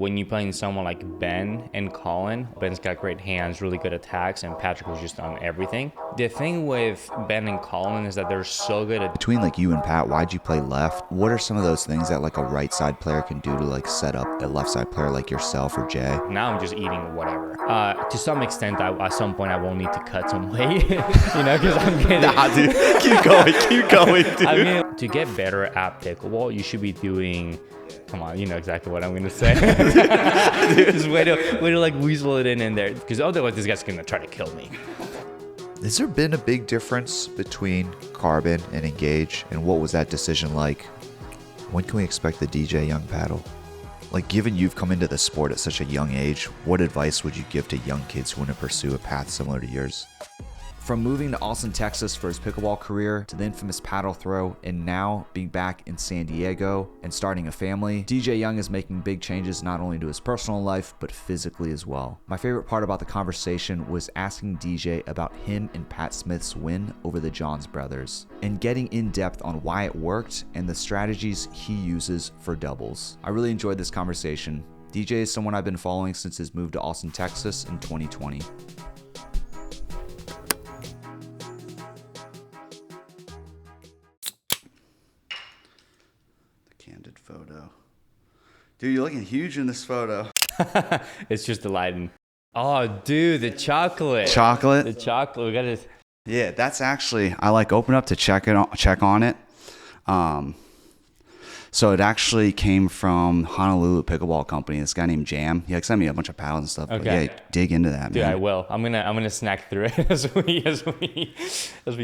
when you playing someone like Ben and Collin, Ben's got great hands, really good attacks, and Patrick was just on everything. The thing with Ben and Collin is that they're so good at... Between like you and Pat, why'd you play left? What are some of those things that like a right side player can do to like set up a left side player like yourself or Jay? Now I'm just eating whatever. To some extent, at some point I will need to cut some weight, because I'm getting... Nah, dude, keep going, dude. I mean, to get better at pickleball, you should be doing... Come on, you know exactly what I'm going to say. Just way to like weasel it in there, because otherwise this guy's going to try to kill me. Has there been a big difference between Carbon and Engage, and what was that decision like? When can we expect the DJ Young paddle? Like, given you've come into the sport at such a young age, what advice would you give to young kids who want to pursue a path similar to yours? From moving to Austin, Texas for his pickleball career, to the infamous paddle throw, and now being back in San Diego and starting a family, DJ Young is making big changes not only to his personal life, but physically as well. My favorite part about the conversation was asking DJ about him and Pat Smith's win over the Johns brothers, and getting in depth on why it worked and the strategies he uses for doubles. I really enjoyed this conversation. DJ is someone I've been following since his move to Austin, Texas in 2020. Candid photo. Dude, you're looking huge in this photo. It's just the lighting. Oh, dude, the chocolate. Chocolate? The chocolate. We got to... Yeah, that's actually, I like open up to check on it. So it actually came from Honolulu Pickleball Company. This guy named Jam. He like sent me a bunch of paddles and stuff. Okay. But yeah, dig into that, Dude, man. I will. I'm gonna snack through it as we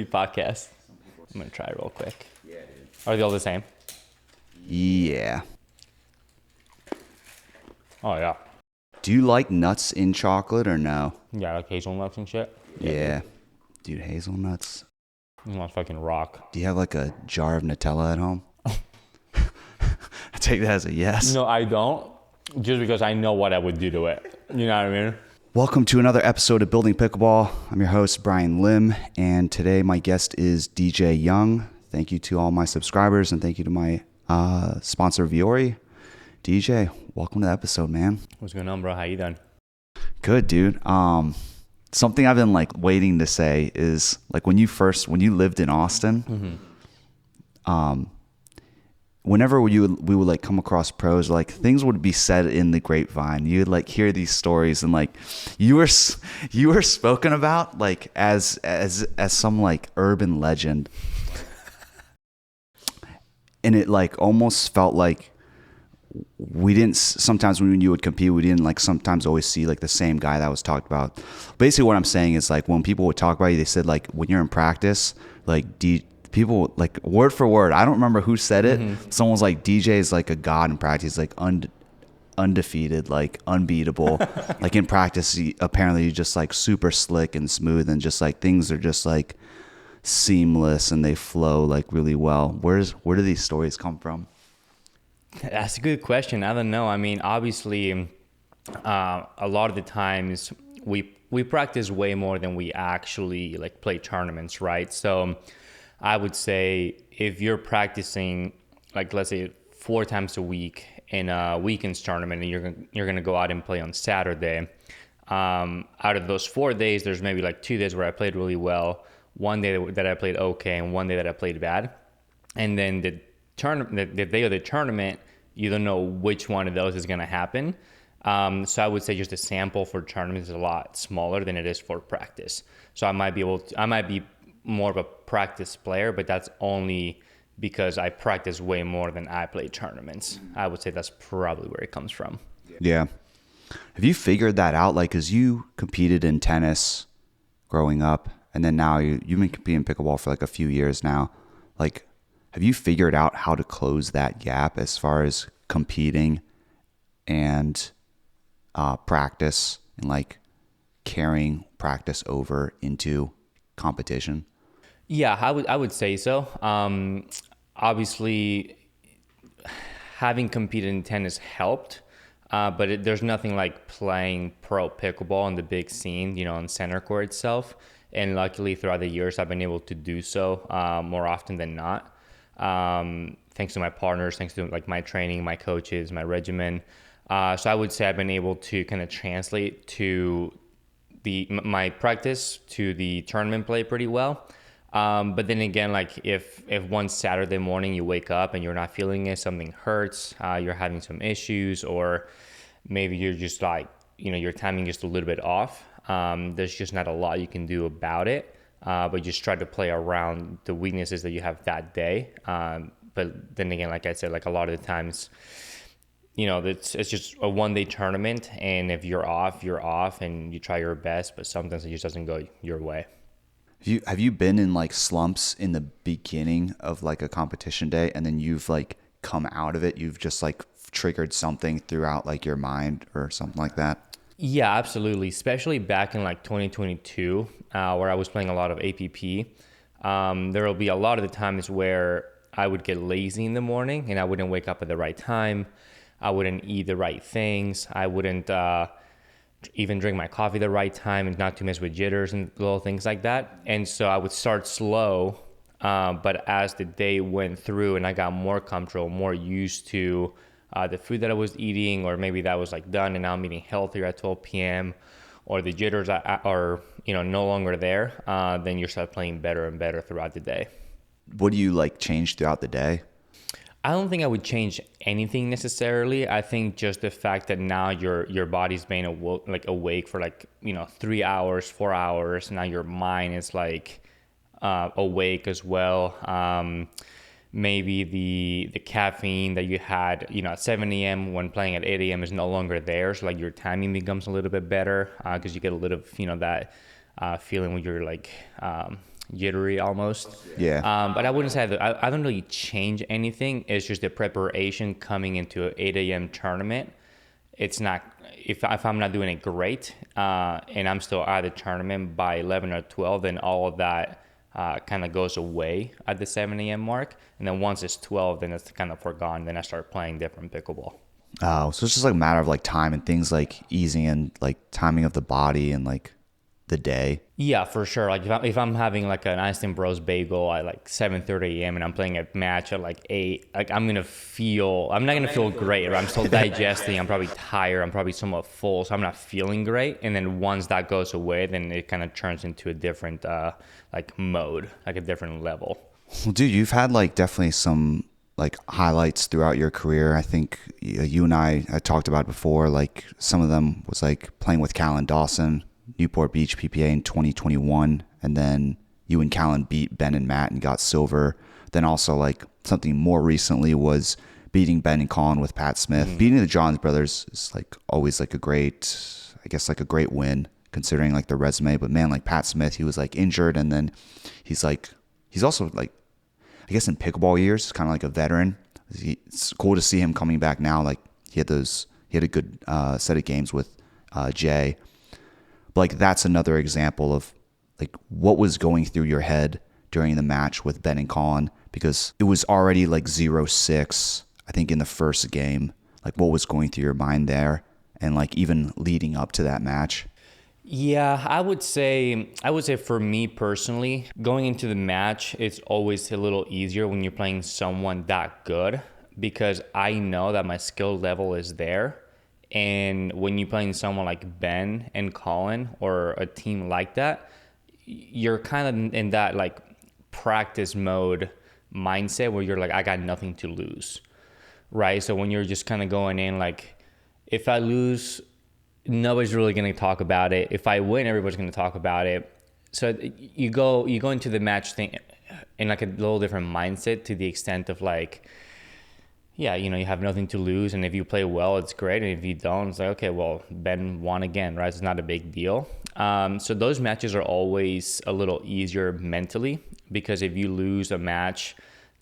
podcast. I'm gonna try it real quick. Yeah, dude. Are they all the same? Yeah. Oh yeah. Do you like nuts in chocolate or no? Yeah, like hazelnuts and shit. Yeah. Dude, hazelnuts. Hazelnuts fucking rock. Do you have like a jar of Nutella at home? I take that as a yes. No, I don't. Just because I know what I would do to it. You know what I mean? Welcome to another episode of Building Pickleball. I'm your host, Brian Lim, and today my guest is DJ Young. Thank you to all my subscribers, and thank you to my sponsor, Viore. DJ, welcome to the episode, man. What's going on, bro? How you doing? Good, dude. Something I've been like waiting to say is like when you lived in Austin, whenever we would like come across pros, like things would be said in the grapevine. You would like hear these stories, and like you were spoken about like as some like urban legend, and it like almost felt like we didn't, sometimes when you would compete, we didn't like sometimes always see like the same guy that was talked about. Basically what I'm saying is like when people would talk about you, they said like when you're in practice, like people like word for word, I don't remember who said it. Mm-hmm. Someone was like, DJ is like a god in practice. He's like undefeated, like unbeatable. Like in practice, apparently you're just like super slick and smooth, and just like things are just like seamless and they flow like really well. Where do these stories come from? That's a good question. I don't know. I mean, obviously, a lot of the times we practice way more than we actually like play tournaments, right? So I would say if you're practicing like let's say 4 times a week in a weekends tournament, and you're gonna go out and play on Saturday, out of those 4 days, there's maybe like 2 days where I played really well, 1 day that I played okay, and 1 day that I played bad, and then the day of the tournament, you don't know which one of those is going to happen. So I would say just the sample for tournaments is a lot smaller than it is for practice. So I might be more of a practice player, but that's only because I practice way more than I play tournaments. I would say that's probably where it comes from. Yeah. Have you figured that out? Like, cause you competed in tennis growing up, and then now you've been competing in pickleball for like a few years now. Like, have you figured out how to close that gap as far as competing and practice, and like carrying practice over into competition? Yeah, I would say so. Obviously, having competed in tennis helped, but there's nothing like playing pro pickleball on the big scene, on center court itself. And luckily, throughout the years, I've been able to do so more often than not. Thanks to my partners, thanks to like my training, my coaches, my regimen. So I would say I've been able to kind of translate to my practice to the tournament play pretty well. But then again, like if one Saturday morning you wake up and you're not feeling it, something hurts, you're having some issues, or maybe you're just like, your timing just a little bit off. There's just not a lot you can do about it. But just try to play around the weaknesses that you have that day. But then again, like I said, like a lot of the times, it's just a one-day tournament, and if you're off, and you try your best, but sometimes it just doesn't go your way. Have you been in like slumps in the beginning of like a competition day, and then you've like come out of it? You've just like triggered something throughout like your mind or something like that? Yeah, absolutely. Especially back in like 2022, where I was playing a lot of APP. There will be a lot of the times where I would get lazy in the morning and I wouldn't wake up at the right time. I wouldn't eat the right things. I wouldn't even drink my coffee the right time, and not to mess with jitters and little things like that. And so I would start slow, but as the day went through and I got more comfortable, more used to the food that I was eating, or maybe that was like done and now I'm eating healthier at 12 p.m., or the jitters are no longer there, then you start playing better and better throughout the day. What do you like change throughout the day? I don't think I would change anything necessarily. I think just the fact that now your body's been awake for 3 hours, 4 hours. Now your mind is like awake as well. Maybe the caffeine that you had at 7 a.m. when playing at 8 a.m. is no longer there. So like your timing becomes a little bit better because you get a little that feeling when you're like jittery almost. Yeah. But I wouldn't say that I don't really change anything. It's just the preparation coming into an 8 a.m. tournament. It's not, if I'm not doing it great and I'm still at the tournament by 11 or 12, then all of that kind of goes away at the 7 a.m. mark. And then once it's 12, then it's kind of forgotten. Then I start playing different pickleball. Oh, so it's just like a matter of like time and things like easing and like timing of the body and like the day. Yeah, for sure. Like if I'm having like an Einstein Bros bagel at like 7:30 a.m. and I'm playing a match at like 8, like I'm not gonna feel great. Right? I'm still digesting. I'm probably tired. I'm probably somewhat full, so I'm not feeling great. And then once that goes away, then it kind of turns into a different like mode, like a different level. Well, dude, you've had like definitely some like highlights throughout your career. I think you and I talked about before. Like some of them was like playing with Callan Dawson, Newport Beach PPA in 2021, and then you and Callan beat Ben and Matt and got silver. Then also like something more recently was beating Ben and Collin with Pat Smith. Mm-hmm. Beating the Johns brothers is like always like a great win considering like the resume. But man, like Pat Smith, he was like injured, and then he's also like, I guess in pickleball years, kind of like a veteran. It's cool to see him coming back now. Like he had a good set of games with Jay. Like that's another example of like what was going through your head during the match with Ben and Collin, because it was already like 0-6, I think, in the first game. Like what was going through your mind there, and like even leading up to that match? Yeah, I would say for me personally, going into the match, it's always a little easier when you're playing someone that good, because I know that my skill level is there. And when you're playing someone like Ben and Collin or a team like that, you're kind of in that like practice mode mindset where you're like, I got nothing to lose, right? So when you're just kind of going in like, if I lose, nobody's really going to talk about it. If I win, everybody's going to talk about it. So you go into the match thing in like a little different mindset, to the extent of like, yeah, you have nothing to lose, and if you play well, it's great, and if you don't, it's like, okay, well, Ben won again, right? It's not a big deal. So those matches are always a little easier mentally, because if you lose a match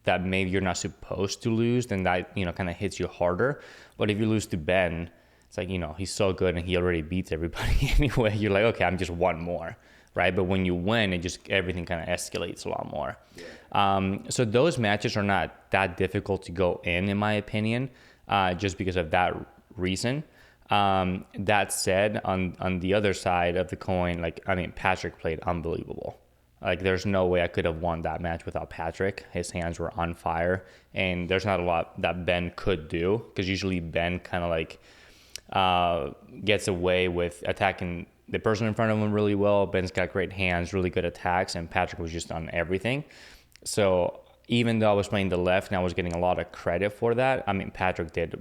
that maybe you're not supposed to lose, then that, kind of hits you harder. But if you lose to Ben, it's like, he's so good and he already beats everybody anyway. You're like, okay, I'm just one more, right? But when you win, everything kind of escalates a lot more. Yeah. So those matches are not that difficult to go in my opinion, just because of that reason. That said, on the other side of the coin, Patrick played unbelievable. Like, there's no way I could have won that match without Patrick. His hands were on fire, and there's not a lot that Ben could do, because usually Ben kind of like gets away with attacking the person in front of him really well. Ben's got great hands, really good attacks, and Patrick was just on everything. So even though I was playing the left and I was getting a lot of credit for that, I mean, Patrick did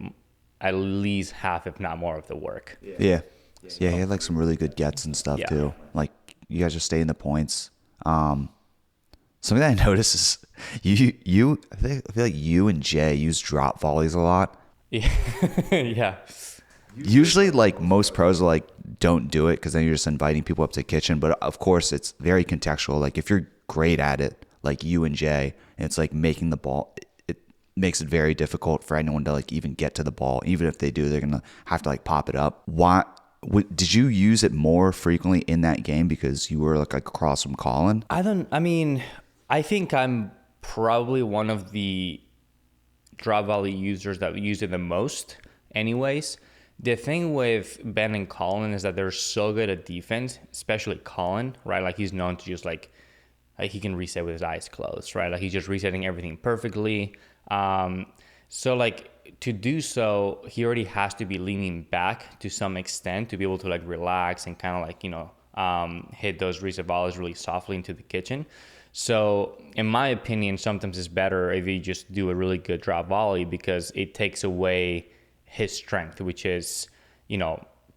at least half, if not more, of the work. Yeah. Yeah, he had like some really good gets and stuff too. Like you guys just stay in the points. Something that I noticed is I feel like you and Jay use drop volleys a lot. Yeah. Yeah. Usually, like most pros are like, don't do it because then you're just inviting people up to the kitchen. But of course, it's very contextual. Like if you're great at it, like you and Jay, and it's like making the ball, it makes it very difficult for anyone to like even get to the ball. Even if they do, they're gonna have to like pop it up. Why? Did you use it more frequently in that game because you were like across from Collin? I think I'm probably one of the drop volley users that use it the most anyways. The thing with Ben and Collin is that they're so good at defense, especially Collin, right? Like he's known to just like he can reset with his eyes closed, right? Like he's just resetting everything perfectly. So like to do so, he already has to be leaning back to some extent to be able to like relax and kind of like, hit those reset volleys really softly into the kitchen. So in my opinion, sometimes it's better if you just do a really good drop volley because it takes away his strength, which is,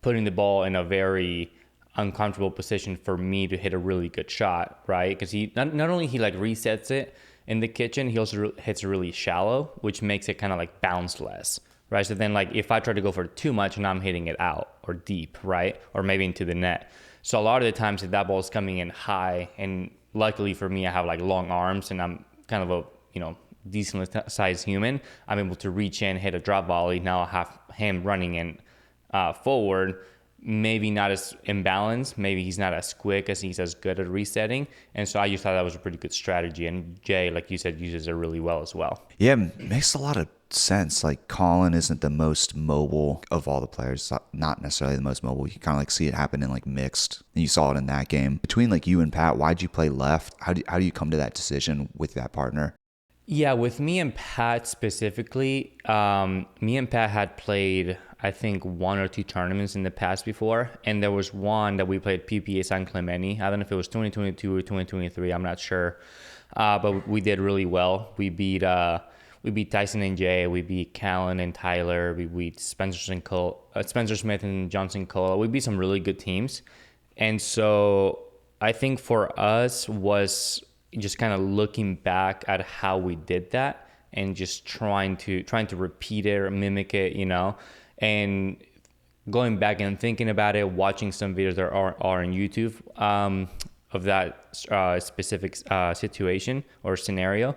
putting the ball in a very uncomfortable position for me to hit a really good shot, right? Because he not only he like resets it in the kitchen, he also hits really shallow, which makes it kind of like bounce less, right? So then like if I try to go for too much and I'm hitting it out or deep, right? Or maybe into the net. So a lot of the times if that ball is coming in high, and luckily for me, I have like long arms and I'm kind of a, decent sized human, I'm able to reach in, hit a drop volley. Now I have him running in forward, maybe not as imbalanced, maybe he's not as quick as he's as good at resetting. And so I just thought that was a pretty good strategy. And Jay, like you said, uses it really well as well. Yeah, it makes a lot of sense. Like Collin isn't the most mobile of all the players, not necessarily the most mobile. You kind of like see it happen in like mixed, and you saw it in that game. Between like you and Pat, why'd you play left? How do you come to that decision with that partner? Yeah, with me and Pat specifically, me and Pat had played, I think, 1 or 2 tournaments in the past before. And there was one that we played PPA San Clemente. I don't know if it was 2022 or 2023. I'm not sure. But we did really well. We beat Tyson and Jay. We beat Callan and Tyler. We beat Spencer Smith and Johnson Cola. We beat some really good teams. And so I think for us was just kind of looking back at how we did that and just trying to repeat it or mimic it, and going back and thinking about it, watching some videos that are on YouTube of that specific situation or scenario.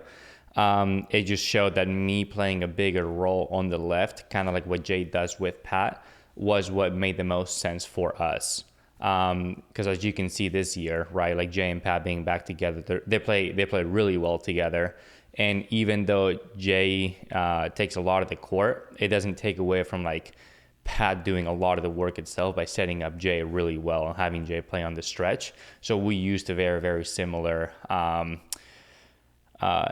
It just showed that me playing a bigger role on the left, kind of like what Jay does with Pat, was what made the most sense for us. Because as you can see this year, right, like Jay and Pat being back together, they play really well together. And even though Jay takes a lot of the court, it doesn't take away from like Pat doing a lot of the work itself by setting up Jay really well and having Jay play on the stretch. So we used a very, very similar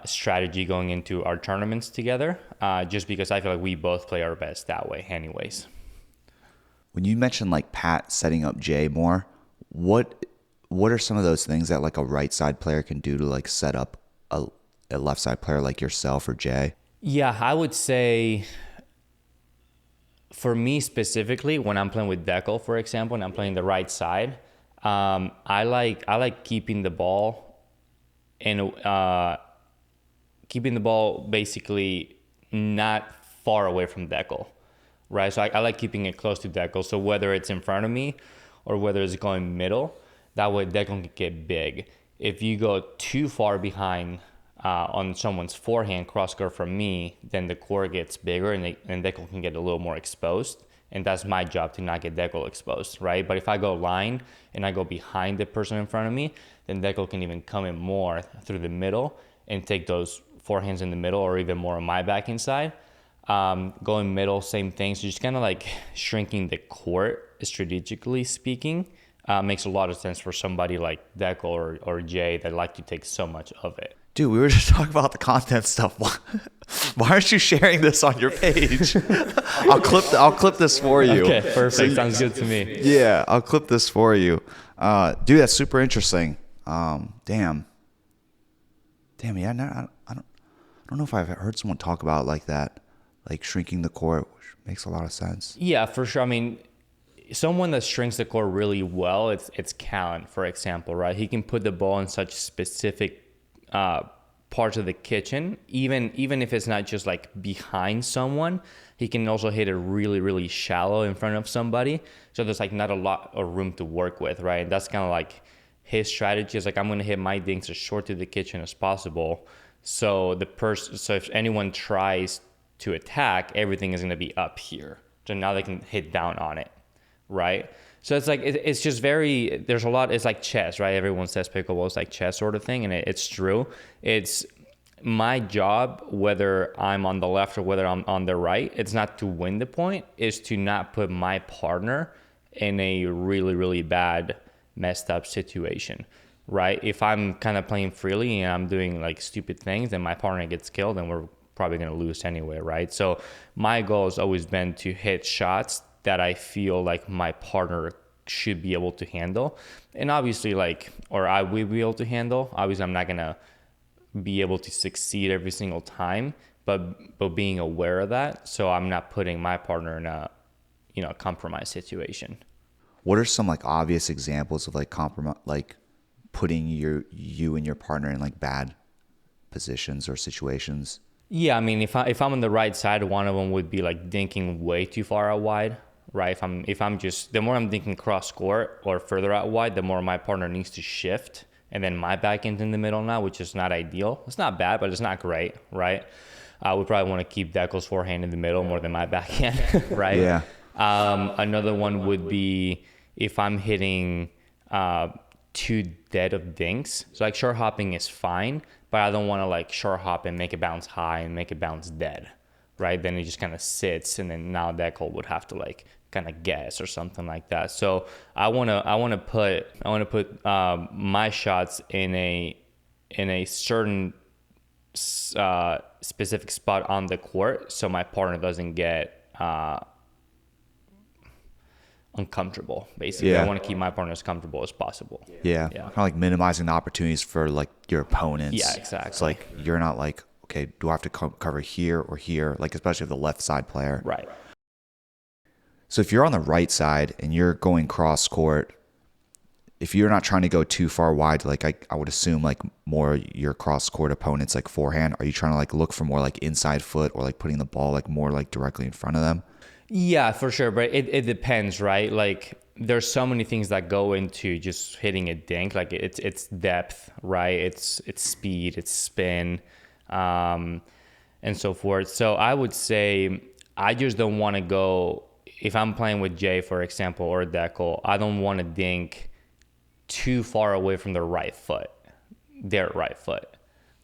strategy going into our tournaments together, just because I feel like we both play our best that way anyways. When you mentioned like Pat setting up Jay more, what are some of those things that like a right side player can do to like set up a left side player like yourself or Jay? Yeah, I would say for me specifically, when I'm playing with Dekel, for example, and I'm playing the right side, I like keeping the ball basically not far away from Dekel. Right, so I like keeping it close to Dekel. So whether it's in front of me or whether it's going middle, that way Dekel can get big. If you go too far behind on someone's forehand cross court from me, then the court gets bigger and Dekel can get a little more exposed. And that's my job to not get Dekel exposed, right? But if I go line and I go behind the person in front of me, then Dekel can even come in more through the middle and take those forehands in the middle or even more on my backhand side. Going middle, same thing. So just kind of like shrinking the court, strategically speaking, makes a lot of sense for somebody like Dekel or Jay that like to take so much of it. Dude, we were just talking about the content stuff. Why aren't you sharing this on your page? I'll clip this for you. Okay, perfect. Sounds good to me. Yeah, I'll clip this for you. Dude, that's super interesting. Damn. Yeah, no, I don't know if I've heard someone talk about it like that, like shrinking the court, which makes a lot of sense. Yeah, for sure. I mean, someone that shrinks the court really well, it's Callan, for example, right? He can put the ball in such specific parts of the kitchen, even if it's not just like behind someone. He can also hit it really, really shallow in front of somebody, so there's like not a lot of room to work with, right? And that's kind of like his strategy is like, I'm gonna hit my dinks as short to the kitchen as possible, so if anyone tries to attack, everything is gonna be up here, so now they can hit down on it, right? So it's like, it's just very, there's a lot, it's like chess, right? Everyone says pickleball is like chess sort of thing, and it's true. It's my job, whether I'm on the left or whether I'm on the right, it's not to win the point, it's to not put my partner in a really, really bad, messed up situation, right? If I'm kind of playing freely and I'm doing like stupid things and my partner gets killed, then we're probably going to lose anyway, right? So my goal has always been to hit shots that I feel like my partner should be able to handle. And obviously or I will be able to handle. Obviously, I'm not going to be able to succeed every single time, but being aware of that, so I'm not putting my partner in a, compromised situation. What are some like obvious examples of like compromise, like putting you and your partner in like bad positions or situations? Yeah, I mean, if I'm on the right side, one of them would be like dinking way too far out wide, right? If I'm just, the more I'm dinking cross court or further out wide, the more my partner needs to shift, and then my backhand's in the middle now, which is not ideal. It's not bad, but it's not great, right? We probably want to keep Deckel's forehand in the middle more than my backhand, right? Yeah. Another one would be if I'm hitting too dead of dinks. So like short hopping is fine, but I don't want to like short hop and make it bounce high and make it bounce dead, right? Then it just kind of sits, and then now Deckel would have to like kind of guess or something like that. So I want to put my shots in a certain specific spot on the court, so my partner doesn't get uncomfortable, basically. Yeah. I want to keep my partner as comfortable as possible. Yeah. Kind of like minimizing the opportunities for like your opponents. Yeah, exactly. It's like you're not like, okay, do I have to cover here or here? Like especially if the left side player. Right. So if you're on the right side and you're going cross court, if you're not trying to go too far wide, like I would assume like more your cross court opponents like forehand, are you trying to like look for more like inside foot or like putting the ball like more like directly in front of them? Yeah, for sure. But it depends, right? Like there's so many things that go into just hitting a dink. Like it's depth, right? It's speed, it's spin, and so forth. So I would say I just don't want to go, if I'm playing with Jay, for example, or Deckel, I don't want to dink too far away from their right foot,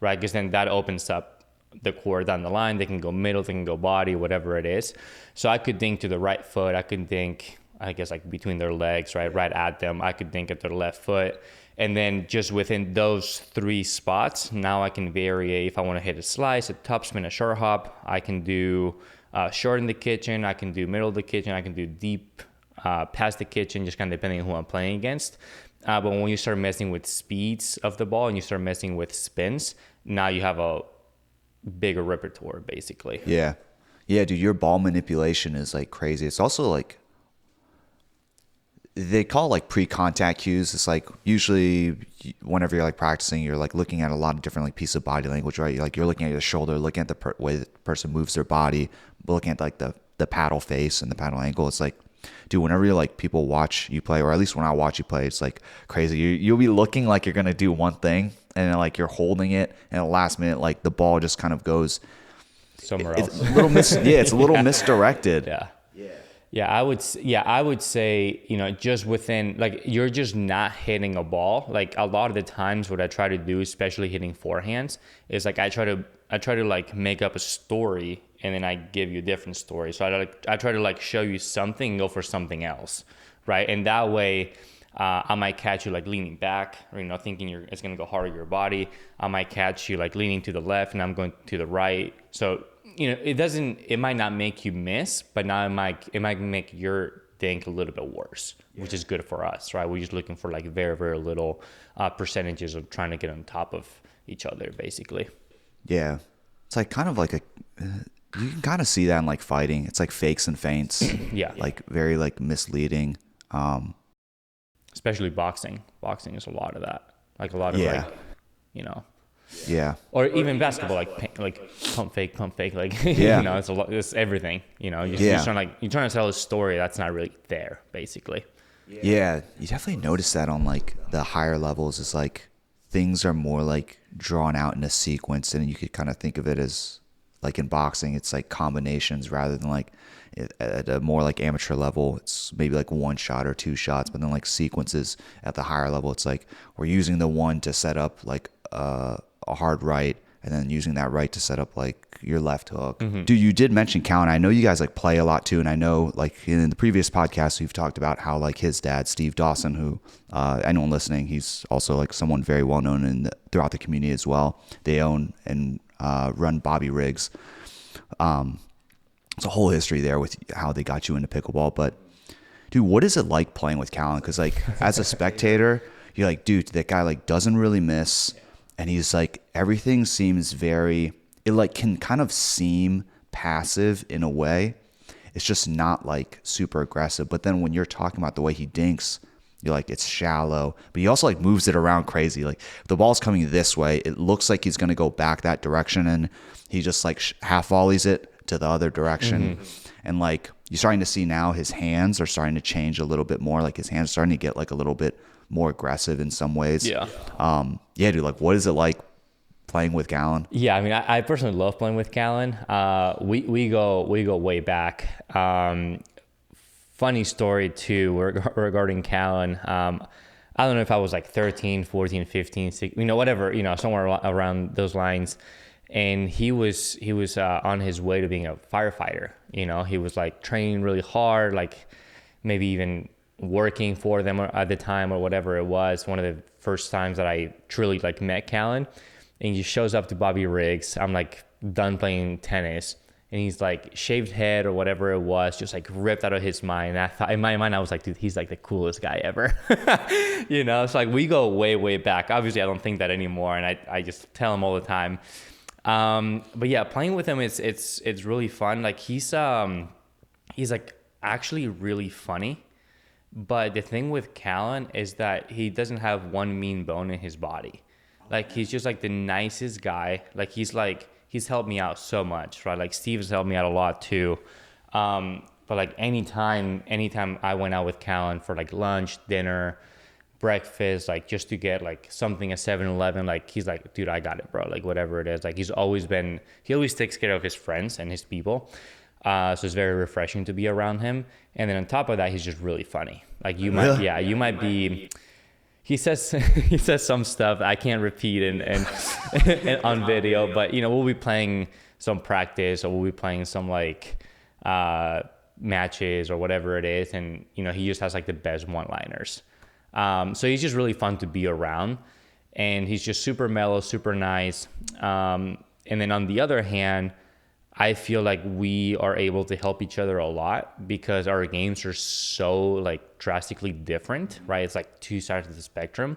right? Because then that opens up the court down the line. They can go middle, they can go body, whatever it is. So I could dink to the right foot. I could dink, I guess, like between their legs, right at them. I could dink at their left foot. And then just within those three spots, now I can vary. If I want to hit a slice, a topspin, a short hop, I can do short in the kitchen, I can do middle of the kitchen, I can do deep past the kitchen, just kind of depending on who I'm playing against. But when you start messing with speeds of the ball and you start messing with spins, now you have a bigger repertoire, basically. Yeah, dude, your ball manipulation is like crazy. It's also like, they call it like pre-contact cues. It's like usually whenever you're like practicing, you're like looking at a lot of different like pieces of body language, right? You're looking at your shoulder, looking at the way the person moves their body, looking at like the paddle face and the paddle angle. It's like, dude, whenever you're like people watch you play, or at least when I watch you play, it's like crazy. You'll be looking like you're gonna do one thing, and then like you're holding it, and at the last minute, like the ball just kind of goes somewhere else. It's a little it's a little misdirected. Yeah, I would say, just within, like, you're just not hitting a ball. Like a lot of the times what I try to do, especially hitting forehands, is like I try to like make up a story, and then I give you a different story. So I try to like show you something and go for something else, right? And that way I might catch you like leaning back, or thinking it's gonna go hard on your body. I might catch you like leaning to the left, and I'm going to the right. So it might not make you miss, but now it might make your dink a little bit worse, which is good for us, right? We're just looking for like very, very little percentages of trying to get on top of each other, basically. Yeah, it's like kind of like you can kind of see that in like fighting. It's like fakes and feints. Yeah, like very like misleading. Especially boxing. Boxing is a lot of that. Like a lot of Yeah. Or even basketball, like pump fake, like Yeah. it's a lot. It's everything. You're trying to tell a story that's not really there, basically. Yeah, you definitely notice that on like the higher levels. It's like things are more like drawn out in a sequence, and you could kind of think of it as like in boxing, it's like combinations rather than like at a more like amateur level, it's maybe like one shot or two shots, but then like sequences at the higher level, it's like we're using the one to set up like a hard right, and then using that right to set up like your left hook. Mm-hmm. Dude, you did mention Callan. I know you guys like play a lot too, and I know like in the previous podcast we've talked about how like his dad, Steve Dawson, who anyone listening, he's also like someone very well known throughout the community as well. They own and run Bobby Riggs. It's a whole history there with how they got you into pickleball. But dude, what is it like playing with Callan? Because like as a spectator, you're like, dude, that guy like doesn't really miss, and he's like everything seems it like can kind of seem passive in a way. It's just not like super aggressive. But then when you're talking about the way he dinks, you're like, it's shallow, but he also like moves it around crazy. Like if the ball's coming this way, it looks like he's going to go back that direction, and he just like half volleys it to the other direction. Mm-hmm. And like you're starting to see now his hands are starting to change a little bit more. Like his hands are starting to get like a little bit more aggressive in some ways. Yeah. Yeah, dude, like what is it like playing with Callan? Yeah, I mean, I personally love playing with Callan. We go way back. Funny story too regarding Callan. I don't know if I was like 13, 14, 15, 16, whatever, somewhere around those lines. And he was on his way to being a firefighter. He was like training really hard, like maybe even working for them at the time or whatever it was. One of the first times that I truly like met Callan, and he shows up to Bobby Riggs. I'm like done playing tennis, and he's like shaved head or whatever it was, just like ripped out of his mind. I thought, in my mind, I was like, dude, he's like the coolest guy ever. It's like we go way back. Obviously, I don't think that anymore, and I just tell him all the time. But yeah, playing with him, it's really fun. Like he's like actually really funny. But the thing with Callan is that he doesn't have one mean bone in his body. Like he's just like the nicest guy. Like he's helped me out so much, right? Like Steve's helped me out a lot too. But like anytime I went out with Callan for like lunch, dinner, breakfast, like just to get like something at 7-Eleven, like he's like, dude, I got it, bro. Like whatever it is. Like he always takes care of his friends and his people. So it's very refreshing to be around him. And then on top of that, he's just really funny. Like you might be, he says some stuff I can't repeat and on video, but we'll be playing some practice, or we'll be playing some like matches or whatever it is. And, he just has like the best one-liners. So he's just really fun to be around, and he's just super mellow, super nice. And then on the other hand, I feel like we are able to help each other a lot because our games are so like drastically different, right? It's like two sides of the spectrum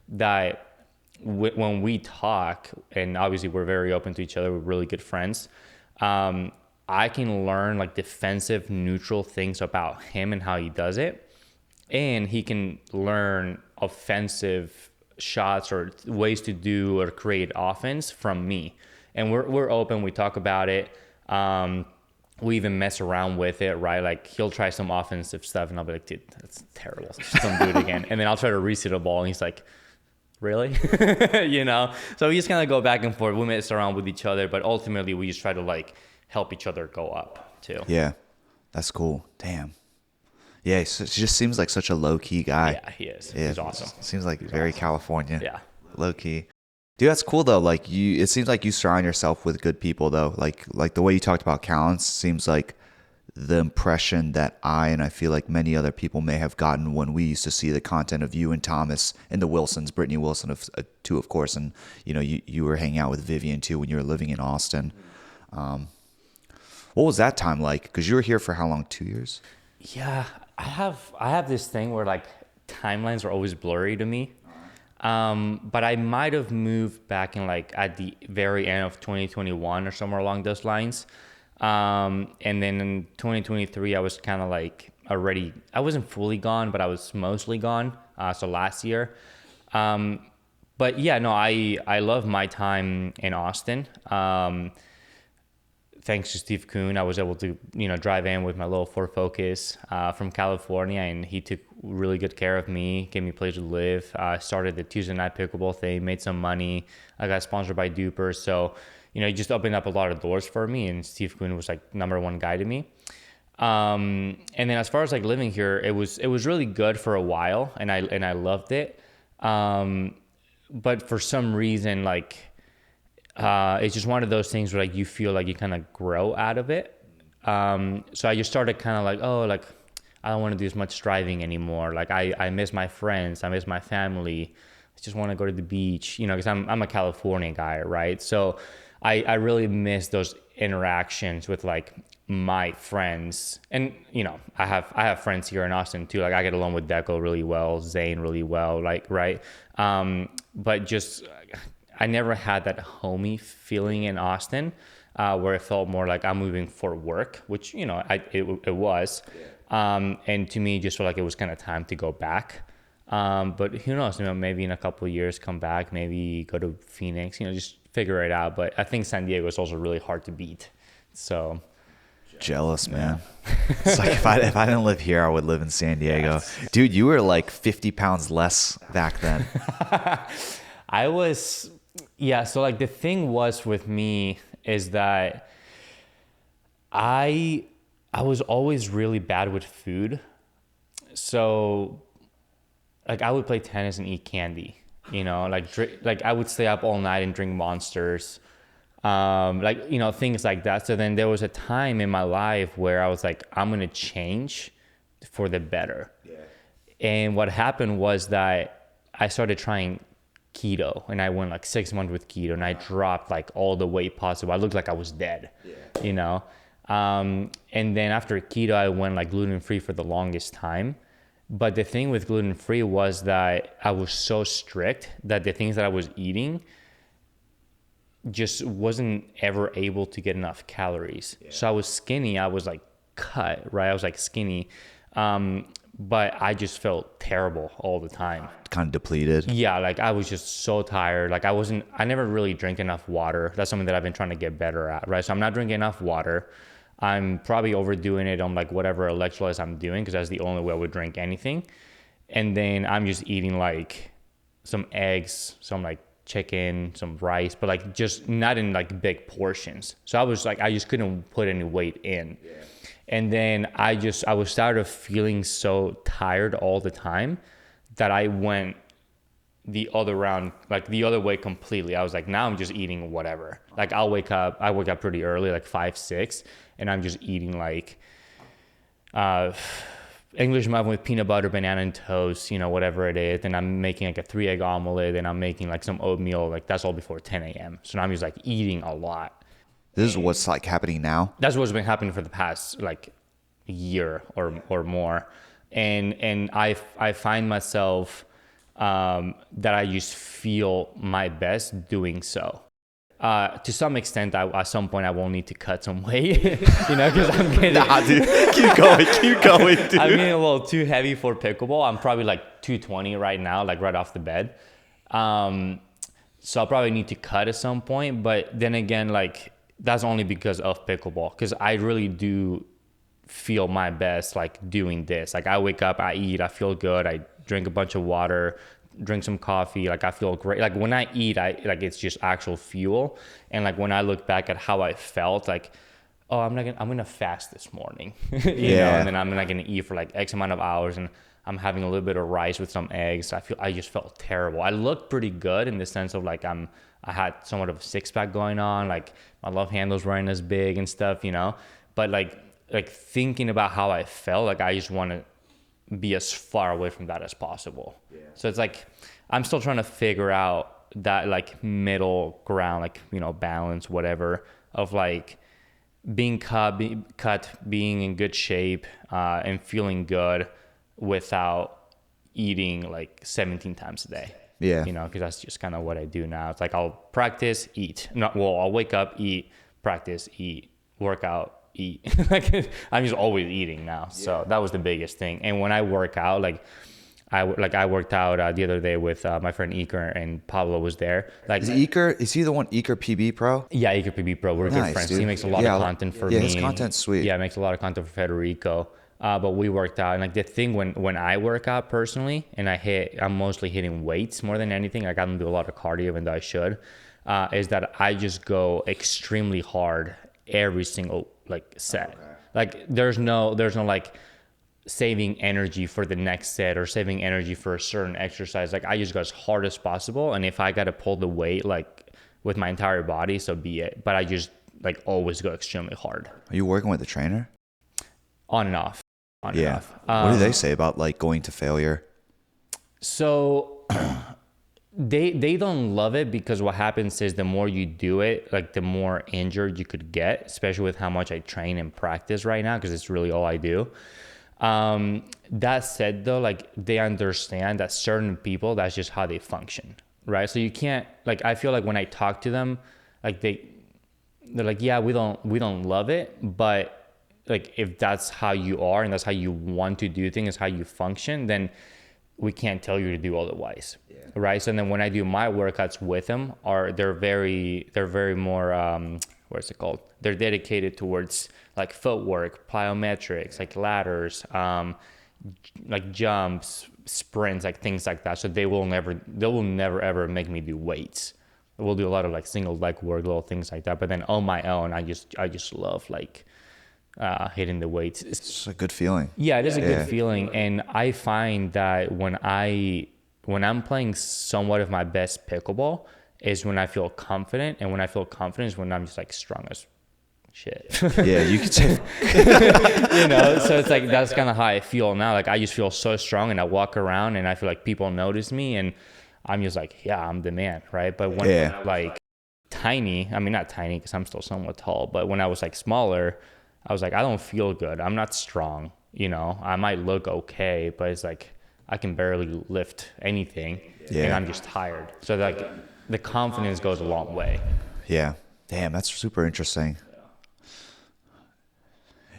that when we talk, and obviously we're very open to each other, we're really good friends. I can learn like defensive, neutral things about him and how he does it. And he can learn offensive shots or ways to do or create offense from me. And we're open, we talk about it. We even mess around with it, right? Like he'll try some offensive stuff and I'll be like, dude, that's terrible. Just don't do it again. And then I'll try to reset a ball and he's like, really? So we just kind of go back and forth. We mess around with each other, but ultimately we just try to like help each other go up too. Yeah, that's cool. Damn. Yeah, he just seems like such a low-key guy. Yeah, he is. Yeah, he's awesome. Seems like very awesome. California. Yeah. Low-key. Dude, that's cool though. Like it seems like you surround yourself with good people though. Like the way you talked about Callan seems like the impression that I feel like many other people may have gotten when we used to see the content of you and Thomas and the Wilsons, Brittany Wilson too, of course, and you were hanging out with Vivian too when you were living in Austin. What was that time like? Because you were here for how long? 2 years? Yeah, I have this thing where like timelines are always blurry to me. But I might have moved back in like at the very end of 2021 or somewhere along those lines. And then in 2023, I was kind of like already, I wasn't fully gone, but I was mostly gone. So last year. But yeah, no, I love my time in Austin. Thanks to Steve Kuhn, I was able to, drive in with my little Ford Focus from California, and he took really good care of me, gave me a place to live. Started the Tuesday night pickleball thing, made some money. I got sponsored by Duper, so he just opened up a lot of doors for me, and Steve Kuhn was like number one guy to me. And then as far as like living here, it was really good for a while, and I loved it. But for some reason, like. It's just one of those things where like you feel like you kind of grow out of it. So I just started kind of like, I don't want to do as much driving anymore. Like I miss my friends, I miss my family. I just want to go to the beach, because I'm a California guy, right? So I really miss those interactions with like my friends, and I have friends here in Austin too. Like I get along with Deco really well, Zane really well, like right. But just. I never had that homey feeling in Austin, where it felt more like I'm moving for work, which, it was. Yeah. And to me, just felt like it was kind of time to go back. But who knows, maybe in a couple of years, come back, maybe go to Phoenix, just figure it out. But I think San Diego is also really hard to beat. So. Jealous, man. It's like if I didn't live here, I would live in San Diego. Yes. Dude, you were like 50 pounds less back then. I was... Yeah, so like the thing was with me is that I was always really bad with food. So like I would play tennis and eat candy, like I would stay up all night and drink Monsters, things like that. So then there was a time in my life where I was like, I'm gonna change for the better. Yeah. And what happened was that I started trying keto, and I went like 6 months with keto, and I dropped like all the weight possible. I looked like I was dead. Yeah. And then after keto, I went like gluten-free for the longest time. But the thing with gluten-free was that I was so strict that the things that I was eating just wasn't ever able to get enough calories. Yeah. So I was skinny. I was like cut, right? I was like skinny. But I just felt terrible all the time. Kind of depleted. Yeah, like I was just so tired. Like I never really drank enough water. That's something that I've been trying to get better at, right? So I'm not drinking enough water. I'm probably overdoing it on like whatever electrolytes I'm doing, because that's the only way I would drink anything. And then I'm just eating like some eggs, some like chicken, some rice, but like just not in like big portions. So I was like, I just couldn't put any weight in. Yeah. And then I was started feeling so tired all the time that I went the other round, like the other way completely. I was like, now I'm just eating whatever. Like I wake up pretty early, like 5, 6, and I'm just eating like English muffin with peanut butter, banana, and toast, whatever it is. And I'm making like a 3-egg omelet, and I'm making like some oatmeal. Like that's all before 10 a.m. So now I'm just like eating a lot. This is what's like happening now? That's what's been happening for the past like year or more. And I find myself that I just feel my best doing so. To some extent, at some point I will need to cut some weight, because I'm getting... Nah, dude. Keep going, dude. I'm getting a little too heavy for pickleball. I'm probably like 220 right now, like right off the bed. So I'll probably need to cut at some point. But then again, like... that's only because of pickleball, because I really do feel my best like doing this. Like I wake up, I eat, I feel good, I drink a bunch of water, drink some coffee, like I feel great. Like when I eat, it's just actual fuel. And like when I look back at how I felt, like, oh, I'm gonna fast this morning, and then I'm not gonna eat for like X amount of hours, and I'm having a little bit of rice with some eggs. I just felt terrible. I looked pretty good in the sense of like I had somewhat of a 6-pack going on, like my love handles weren't as big and stuff, but like like thinking about how I felt, like I just want to be as far away from that as possible. Yeah. So it's like I'm still trying to figure out that like middle ground, like, you know, balance, whatever, of like being cut, being in good shape, and feeling good without eating like 17 times a day. Yeah. You know, because that's just kind of what I do now. It's like I'll practice, eat. I'll wake up, eat, practice, eat, workout, eat. Like I'm just always eating now. So that was the biggest thing. And when I work out, like I worked out the other day with my friend Iker, and Pablo was there. Like, is he the one, Iker PB Pro? Yeah, Iker PB Pro. We're good friends. Dude. He makes a lot of content for me. Yeah, his content's sweet. Yeah, makes a lot of content for Federico. But we worked out, and like the thing when I work out personally, and I'm mostly hitting weights more than anything. Like I don't do a lot of cardio, even though I should. Is that I just go extremely hard every single like set. Okay. Like there's no like saving energy for the next set or saving energy for a certain exercise. Like I just go as hard as possible, and if I gotta pull the weight like with my entire body, so be it. But I just like always go extremely hard. Are you working with a trainer? On and off. On and off. What do they say about like going to failure? So they don't love it, because what happens is the more you do it, like the more injured you could get, especially with how much I train and practice right now, because it's really all I do. That said though, like they understand that certain people, that's just how they function, right? So you can't, like, I feel like when I talk to them, like they're like, yeah, we don't love it, but like if that's how you are and that's how you want to do things, how you function, then we can't tell you to do otherwise. Yeah. Right? So then when I do my workouts with them, they're very more what's it called? They're dedicated towards like footwork, plyometrics, like ladders, like jumps, sprints, like things like that. So they will never ever make me do weights. We'll do a lot of like single leg work, little things like that. But then on my own, I just love like hitting the weights. It's a good feeling. Yeah, it is a good feeling. And I find that when I'm playing somewhat of my best pickleball is when I feel confident, and when I feel confident is when I'm just like strong as shit. Yeah, you could say. You know, so it's like that's kind of how I feel now. Like I just feel so strong, and I walk around and I feel like people notice me, and I'm just like, yeah, I'm the man, right? But when I'm like tiny, I mean not tiny because I'm still somewhat tall, but when I was like smaller, I was like, I don't feel good. I'm not strong. You know, I might look okay, but it's like I can barely lift anything, and I'm just tired. So like the confidence goes a long way. Yeah. Damn, that's super interesting.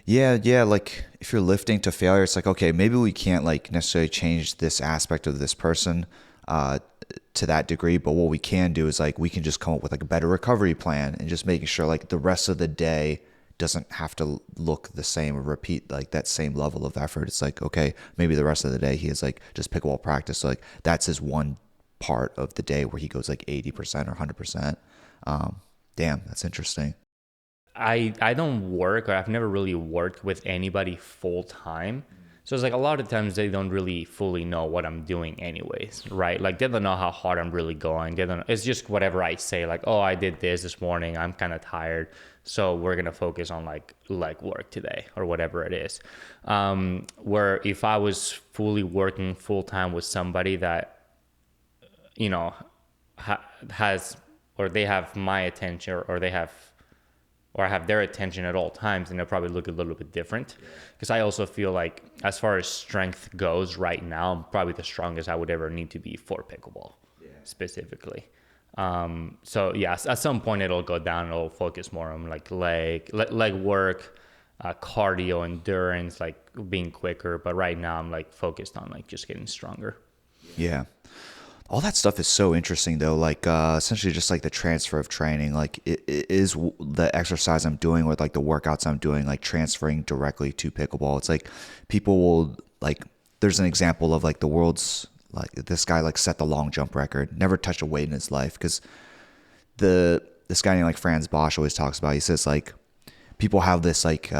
Yeah, like if you're lifting to failure, it's like, okay, maybe we can't like necessarily change this aspect of this person to that degree, but what we can do is like we can just come up with like a better recovery plan, and just making sure like the rest of the day doesn't have to look the same or repeat like that same level of effort. It's like, okay, maybe the rest of the day he is like just pickleball practice. So like that's his one part of the day where he goes like 80% or 100%. Damn, that's interesting. I don't work, or I've never really worked with anybody full time. So it's like a lot of times they don't really fully know what I'm doing anyways, right? Like they don't know how hard I'm really going. It's just whatever I say, like, oh, I did this morning, I'm kind of tired, so we're going to focus on like leg work today or whatever it is. Where if I was fully working full time with somebody that, you know, has, or they have my attention, or I have their attention at all times, and they'll probably look a little bit different. Because I also feel like as far as strength goes right now, I'm probably the strongest I would ever need to be for pickleball specifically. So yeah, at some point it'll go down, it'll focus more on like leg work, cardio, endurance, like being quicker. But right now I'm like focused on like just getting stronger. Yeah. All that stuff is so interesting though, like essentially just like the transfer of training, like it is the exercise I'm doing or like the workouts I'm doing, like transferring directly to pickleball. It's like people will like, there's an example of like the world's, like this guy like set the long jump record, never touched a weight in his life, because this guy named like Franz Bosch always talks about, he says like people have this like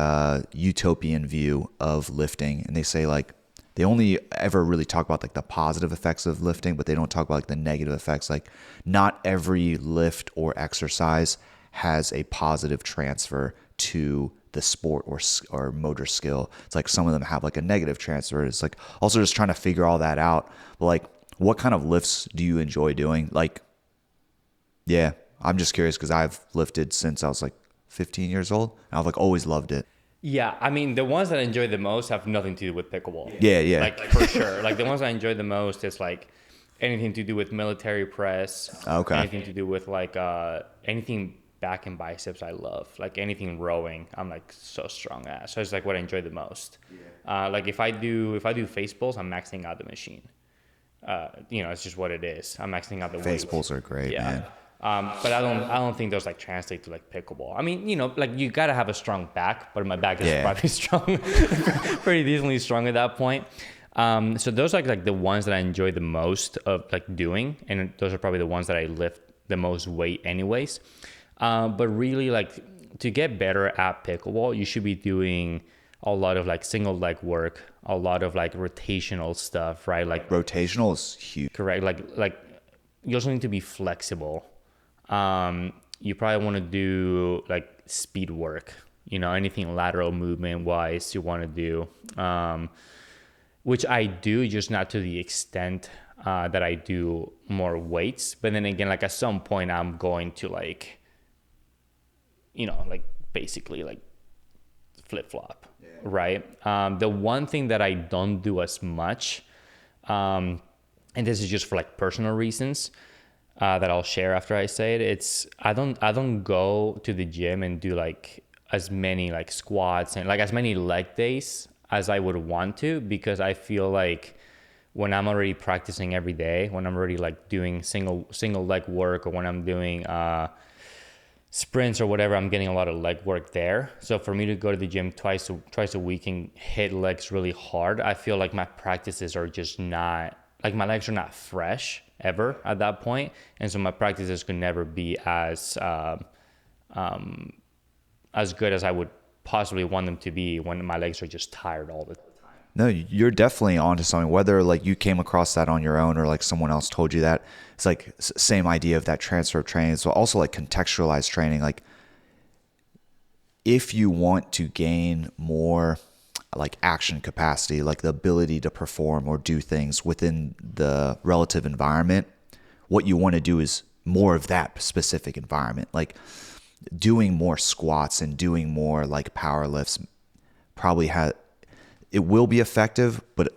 utopian view of lifting, and they say like they only ever really talk about like the positive effects of lifting, but they don't talk about like the negative effects. Like not every lift or exercise has a positive transfer to the sport or motor skill. It's like some of them have like a negative transfer. It's like also just trying to figure all that out. But like, what kind of lifts do you enjoy doing? Like, yeah, I'm just curious because I've lifted since I was like 15 years old, and I've like always loved it. Yeah, I mean, the ones that I enjoy the most have nothing to do with pickleball. Yeah. Like, for sure. Like, the ones I enjoy the most is, like, anything to do with military press. Okay. Anything to do with, like, anything back and biceps I love. Like, anything rowing, I'm, like, so strong at. So it's, like, what I enjoy the most. Yeah. Like, if I do face pulls, I'm maxing out the machine. It's just what it is. I'm maxing out the Face weight. pulls are great, man. But I don't think those like translate to like pickleball. I mean, like you gotta have a strong back, but my back is probably strong, pretty decently strong at that point. So those are like the ones that I enjoy the most of like doing, and those are probably the ones that I lift the most weight anyways. But really, like, to get better at pickleball, you should be doing a lot of like single leg work, a lot of like rotational stuff, right? Like rotational is huge. Correct. Like you also need to be flexible. You probably want to do like speed work, anything lateral movement wise you want to do, which I do, just not to the extent that I do more weights. But then again, like at some point I'm going to like, like basically like flip flop, right? The one thing that I don't do as much, and this is just for like personal reasons, that I'll share after I say it. I don't go to the gym and do like as many like squats and like as many leg days as I would want to, because I feel like when I'm already practicing every day, when I'm already like doing single leg work, or when I'm doing sprints or whatever, I'm getting a lot of leg work there. So for me to go to the gym twice a week and hit legs really hard, I feel like my practices are just not, like my legs are not fresh ever at that point, and so my practices could never be as good as I would possibly want them to be when my legs are just tired all the time. No, you're definitely onto something. Whether like you came across that on your own or like someone else told you that, it's like same idea of that transfer of training. So also like contextualized training. Like if you want to gain more like action capacity, like the ability to perform or do things within the relative environment, what you want to do is more of that specific environment. Like doing more squats and doing more like power lifts probably it will be effective, but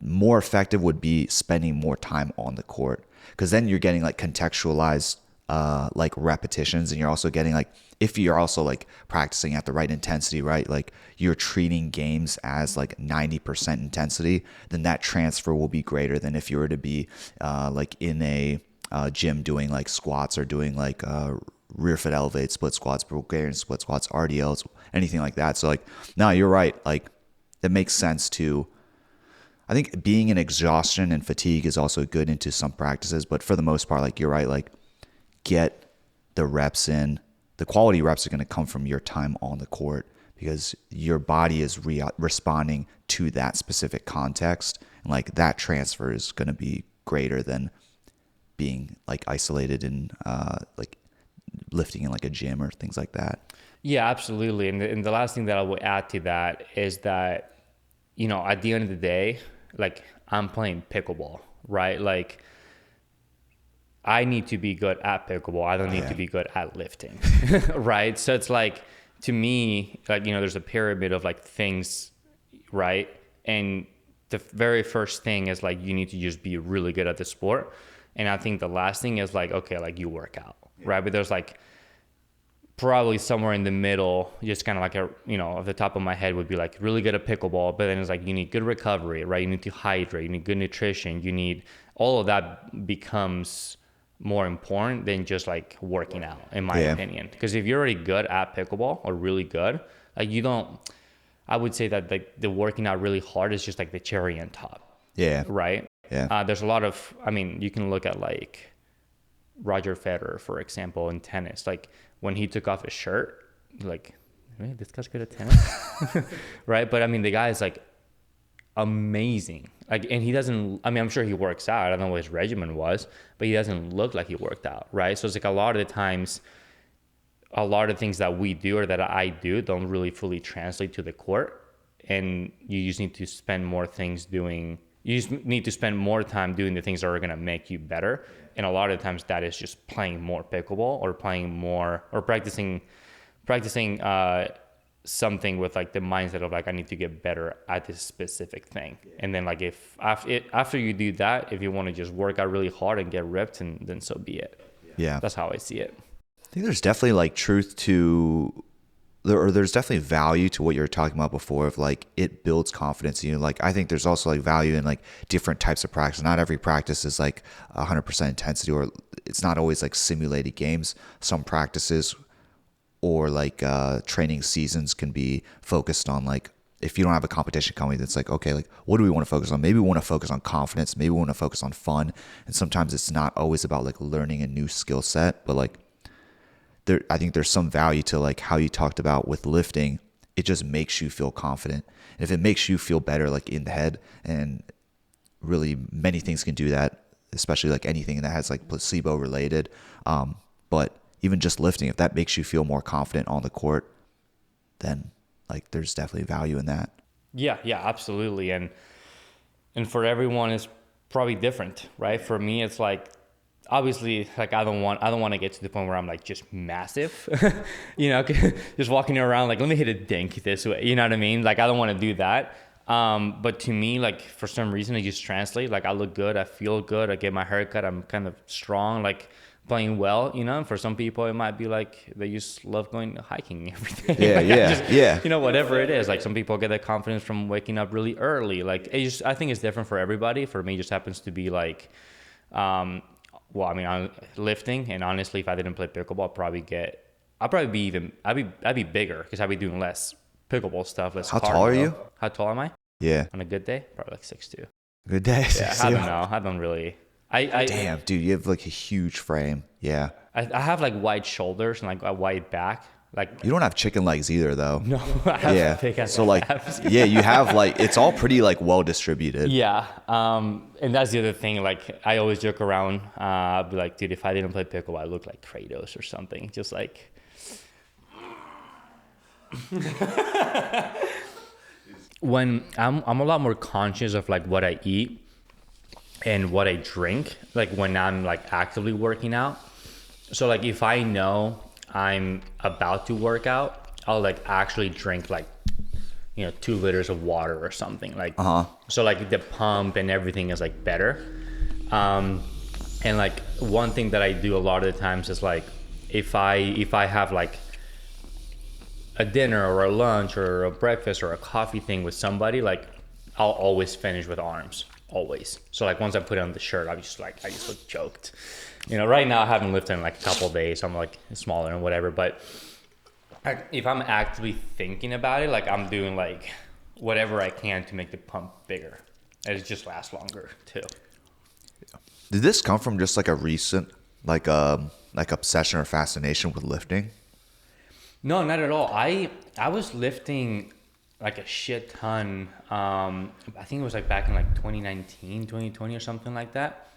more effective would be spending more time on the court, because then you're getting like contextualized like repetitions, and you're also getting like, if you're also like practicing at the right intensity, right? Like you're treating games as like 90% intensity, then that transfer will be greater than if you were to be like in a gym doing like squats or doing like rear foot elevate split squats, Bulgarian split squats, RDLs, anything like that. So like, no, you're right. Like it makes sense to, I think being in exhaustion and fatigue is also good into some practices, but for the most part, like you're right, like get the reps in. The quality reps are going to come from your time on the court, because your body is responding to that specific context, and like that transfer is going to be greater than being like isolated and like lifting in like a gym or things like that. Yeah, absolutely. And the last thing that I would add to that is that, at the end of the day, like I'm playing pickleball, right? Like I need to be good at pickleball. I don't need to be good at lifting, right? So it's like, to me, like, there's a pyramid of like things, right? And the very first thing is like, you need to just be really good at the sport. And I think the last thing is like, okay, like you work out, right? But there's like probably somewhere in the middle, just kind of like off the top of my head would be like really good at pickleball, but then it's like you need good recovery, right? You need to hydrate, you need good nutrition, you need all of that becomes more important than just like working out, in my opinion. Because if you're already good at pickleball or really good, like I would say that like the working out really hard is just like the cherry on top. Yeah. Right? Yeah. There's a lot of, you can look at like Roger Federer, for example, in tennis. Like when he took off his shirt, like, hey, this guy's good at tennis, right? But the guy is like amazing. Like, and he doesn't, I'm sure he works out. I don't know what his regimen was, but he doesn't look like he worked out, right? So it's like a lot of the times a lot of things that we do or that I do don't really fully translate to the court, and you just need to spend more things doing. You just need to spend more time doing the things that are going to make you better. And a lot of times that is just playing more pickleball or playing more or practicing something with like the mindset of like, I need to get better at this specific thing. And then like if after you do that, if you want to just work out really hard and get ripped, and then so be it. Yeah. That's how I see it. I think there's definitely like truth to, or there's definitely value to what you were talking about before of like it builds confidence in you. Like I think there's also like value in like different types of practice. Not every practice is like 100% intensity, or it's not always like simulated games. Some practices or like training seasons can be focused on like, if you don't have a competition coming, it's like, okay, like what do we want to focus on? Maybe we want to focus on confidence. Maybe we want to focus on fun. And sometimes it's not always about like learning a new skill set, but like I think there's some value to like how you talked about with lifting. It just makes you feel confident. And if it makes you feel better, like in the head, and really many things can do that, especially like anything that has like placebo related. But even just lifting, if that makes you feel more confident on the court, then like there's definitely value in that. Yeah, absolutely. And for everyone it's probably different, right? For me, it's like, obviously, like I don't want to get to the point where I'm like just massive, just walking around like, let me hit a dink this way. You know what I mean? Like I don't want to do that. But to me, like for some reason, it just translates. Like I look good, I feel good, I get my haircut, I'm kind of strong, like playing well. And for some people, it might be like they just love going hiking every day. Yeah. Whatever it is. Like some people get that confidence from waking up really early. Like I think it's different for everybody. For me, it just happens to be like, I'm lifting, and honestly, if I didn't play pickleball, I'd be bigger because I'd be doing less pickleball stuff. Less How cardio. tall are you? How tall am I? Yeah. On a good day, probably like 6'2". Good day. Yeah, I don't know. I don't really. Damn, dude, you have like a huge frame. Yeah. I have like wide shoulders and like a wide back. Like You don't have chicken legs either, though. no, I have big ass So like, abs. yeah, you have like, it's all pretty like well distributed. Yeah, and that's the other thing. Like I always joke around. I'd be like, dude, if I didn't play pickleball, I look like Kratos or something. Just like. When I'm a lot more conscious of like what I eat and what I drink, like when I'm like actively working out. So like if I know I'm about to work out, I'll like actually drink like 2 liters of water or something, like so like the pump and everything is like better. And like one thing that I do a lot of the times is like if I have like a dinner or a lunch or a breakfast or a coffee thing with somebody, like I'll always finish with arms, always. So like once I put on the shirt, I just look choked. Right now I haven't lifted in like a couple of days. I'm like smaller and whatever, but if I'm actively thinking about it, like I'm doing like whatever I can to make the pump bigger, and it just lasts longer too. Did this come from just like a recent like obsession or fascination with lifting? No, not at all. I was lifting like a shit ton. I think it was like back in like 2019, 2020 or something like that.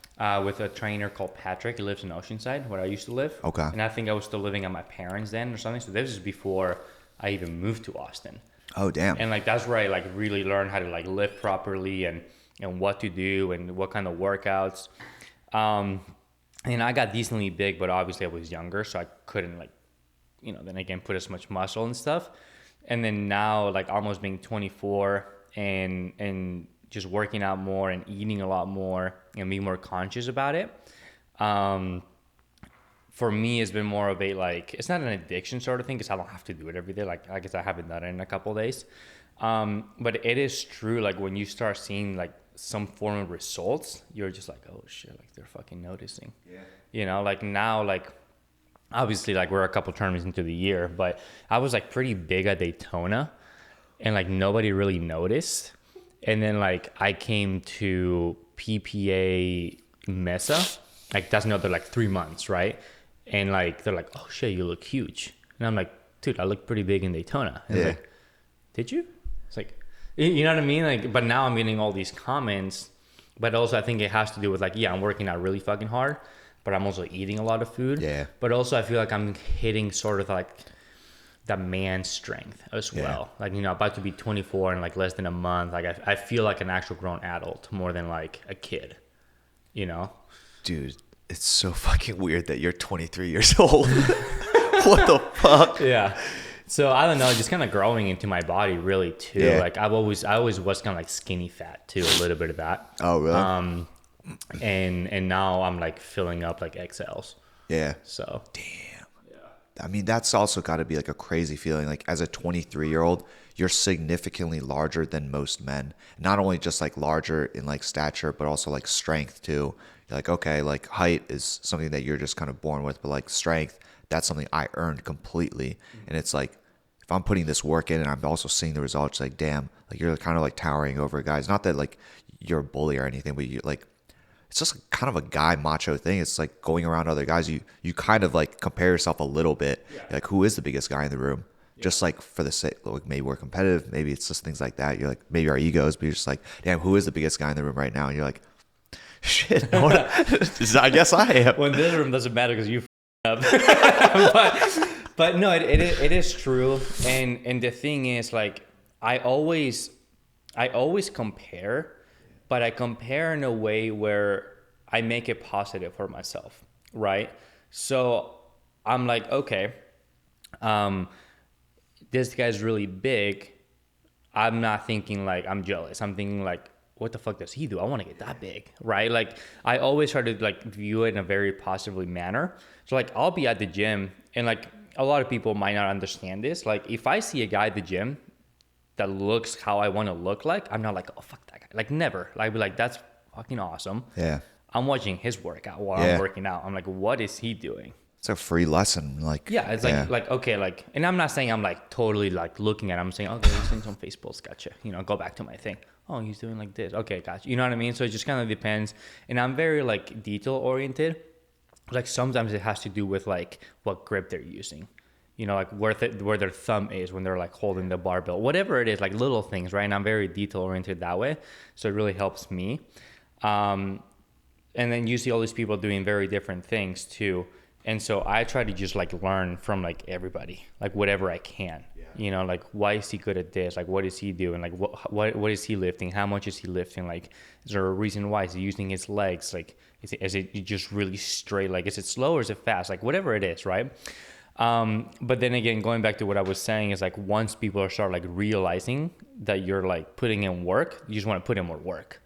With a trainer called Patrick. He lives in Oceanside, where I used to live. Okay. And I think I was still living at my parents' then or something. So this is before I even moved to Austin. Oh, damn. And like that's where I like really learned how to like lift properly and what to do and what kind of workouts. And I got decently big, but obviously I was younger, so I couldn't like, then again put as much muscle and stuff. And then now like almost being 24 and just working out more and eating a lot more and being more conscious about it. For me, it's been more of a like, it's not an addiction sort of thing because I don't have to do it every day. Like I guess I haven't done it in a couple of days. But it is true. Like when you start seeing like some form of results, you're just like, oh shit, like they're fucking noticing. Yeah. Like now, like obviously like we're a couple tournaments into the year, but I was like pretty big at Daytona and like nobody really noticed. And then like I came to PPA Mesa, like that's another like 3 months, right? And like they're like, oh shit, you look huge. And I'm like, dude, I look pretty big in Daytona. And it's like, did you? It's like, you know what I mean? Like, but now I'm getting all these comments, but also I think it has to do with like, yeah, I'm working out really fucking hard, but I'm also eating a lot of food. Yeah. But also I feel like I'm hitting sort of like the man strength as well. Like, you know, about to be 24 in like less than a month. Like I feel like an actual grown adult more than like a kid, you know? Dude, it's so fucking weird that you're 23 years old. What the fuck? Yeah. So I don't know, just kind of growing into my body really too. Yeah. Like I always was kind of like skinny fat too, a little bit of that. Oh, really? And now I'm like filling up like XLs. Yeah. So Damn. I mean, that's also got to be like a crazy feeling. Like as a 23-year-old, you're significantly larger than most men. Not only just like larger in like stature, but also like strength too. You're like, okay, like height is something that you're just kind of born with, but like strength, that's something I earned completely. And it's like, if I'm putting this work in and I'm also seeing the results, like, damn, like you're kind of like towering over guys. Not that like you're a bully or anything, but you like, it's just kind of a guy macho thing. It's like going around other guys. You kind of like compare yourself a little bit. Like, who is the biggest guy in the room? Just like for the sake, like maybe we're competitive. Maybe it's just things like that. You're like, maybe our egos, but you're just like, damn, who is the biggest guy in the room right now? And you're like, shit, I guess I am. well, in this room doesn't matter because you up. but no, it is true. And the thing is, like, I always compare, but I compare in a way where I make it positive for myself, right? So I'm like, okay, this guy's really big. I'm not thinking like I'm jealous. I'm thinking like, what the fuck does he do? I want to get that big, right? Like I always try to like view it in a very positively manner. So like I'll be at the gym and like a lot of people might not understand this. Like if I see a guy at the gym that looks how I want to look like, I'm not like, oh, fuck that guy. Like never. Like, I'd be like, that's fucking awesome. Yeah. I'm watching his workout while I'm working out. I'm like, what is he doing? It's a free lesson. Like, yeah, it's like, okay, like, and I'm not saying I'm like totally like looking at it. I'm saying, okay, he's doing some face pulls. Gotcha. You know, go back to my thing. Oh, he's doing like this. Okay, gotcha. You know what I mean? So it just kind of depends. And I'm very like detail oriented. Like sometimes it has to do with like what grip they're using. You know, like where their thumb is when they're like holding the barbell, whatever it is, like little things, right? And I'm very detail oriented that way. So it really helps me. And then you see all these people doing very different things too. And so I try to just like learn from like everybody, like whatever I can, you know, like why is he good at this? Like, what is he doing? Like what is he lifting? How much is he lifting? Like, is there a reason why? Is he using his legs? Like, is it just really straight? Like, is it slow or is it fast? Like whatever it is, right? But then again, going back to what I was saying is like once people start like realizing that you're like putting in work, you just want to put in more work.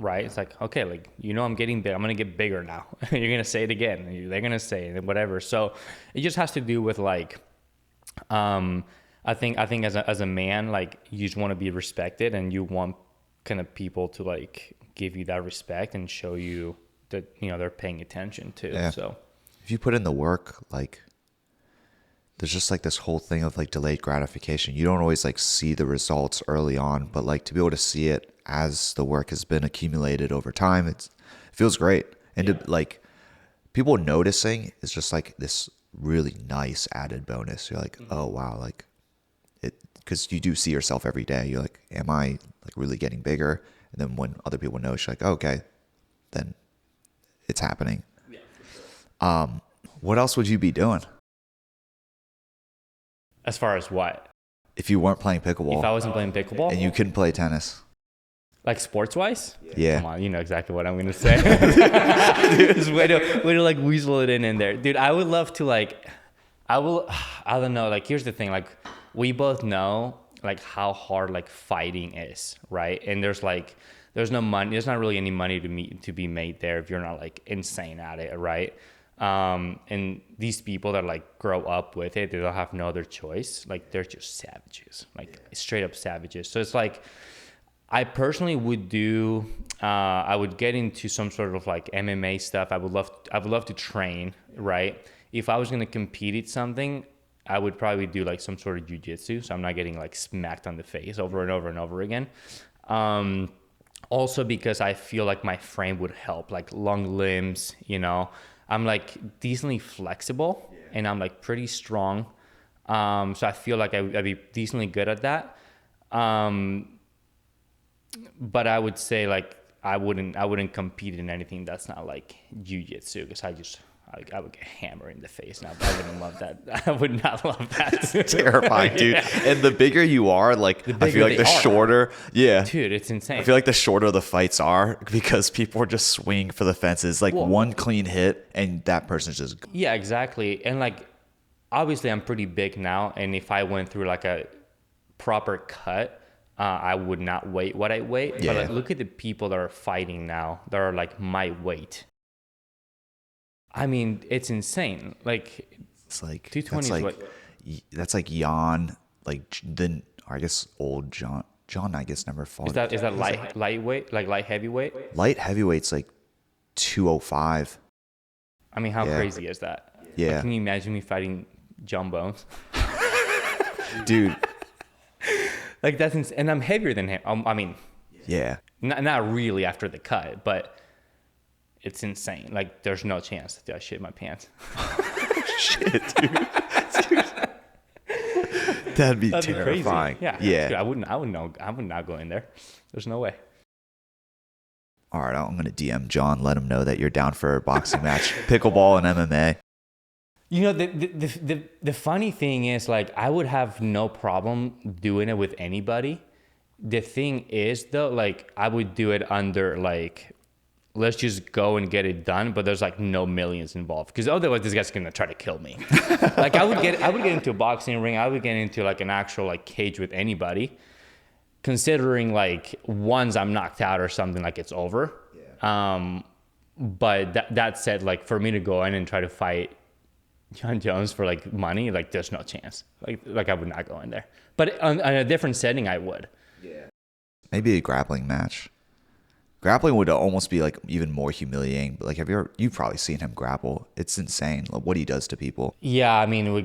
Right? It's like, okay, like, you know, I'm getting big. I'm going to get bigger now. You're going to say it again. They're going to say it, whatever. So it just has to do with like, I think as a man, like you just want to be respected and you want kind of people to like give you that respect and show you that, you know, they're paying attention to. Yeah. So if you put in the work, like there's just like this whole thing of like delayed gratification. You don't always like see the results early on, but like to be able to see it as the work has been accumulated over time, it feels great. And to like people noticing is just like this really nice added bonus. You're like, oh wow, like it, because you do see yourself every day. You're like, am I like really getting bigger? And then when other people notice, you're like, oh, okay, then it's happening. Yeah, for sure. What else would you be doing? As far as what? If you weren't playing pickleball. If I wasn't playing pickleball? And you couldn't play tennis. Like sports-wise? Yeah. Come on, you know exactly what I'm going to say. Just way to like weasel it in there. Dude, I would love to like, I don't know, like here's the thing, like we both know like how hard like fighting is, right? And there's no money, there's not really any money to be made there if you're not like insane at it, right? And these people that like grow up with it, they don't have no other choice. Like they're just savages, like straight up savages. So it's like, I personally would do, I would get into some sort of like MMA stuff. I would love to train, right? If I was going to compete at something, I would probably do like some sort of jiu-jitsu. So I'm not getting like smacked on the face over and over and over again. Also because I feel like my frame would help, like long limbs, you know, I'm like decently flexible and I'm like pretty strong. So I feel like I'd be decently good at that. But I would say like I wouldn't compete in anything that's not like jiu-jitsu, because I would get hammered in the face now. But I wouldn't love that. I would not love that. Terrifying, dude. Yeah. And the bigger you are, like, I feel like the shorter. Yeah. Dude, it's insane. I feel like the shorter the fights are, because people are just swinging for the fences. Like, one clean hit and that person's just. Yeah, exactly. And like, obviously I'm pretty big now. And if I went through like a proper cut, I would not weigh what I weigh. Yeah. But like, look at the people that are fighting now that are like my weight. I mean, it's insane. Like, it's like 220 that's like Jan, like then I guess old John. John, I guess, never fought. Is that lightweight, like light heavyweight? Light heavyweight's like 205. I mean, how crazy is that? Yeah. Like, can you imagine me fighting John Bones? Dude. Like, that's insane. And I'm heavier than him. I mean, yeah. Not really after the cut, but it's insane. Like, there's no chance that I shit my pants. Shit, dude. That'd be terrifying. Crazy. Yeah. Dude, I would not go in there. There's no way. All right, I'm gonna DM John, let him know that you're down for a boxing match, pickleball and MMA. You know, the funny thing is, like, I would have no problem doing it with anybody. The thing is, though, like, I would do it under, like, let's just go and get it done, but there's like no millions involved, because otherwise this guy's gonna try to kill me. Like, I would get into a boxing ring, I would get into like an actual like cage with anybody, considering like once I'm knocked out or something, like, it's over. But that said, like, for me to go in and try to fight John Jones for like money, like, there's no chance. Like I would not go in there. But in a different setting, I would. Yeah. Maybe a grappling match. Grappling would almost be like even more humiliating. But like, you've probably seen him grapple. It's insane, like, what he does to people. Yeah, I mean, we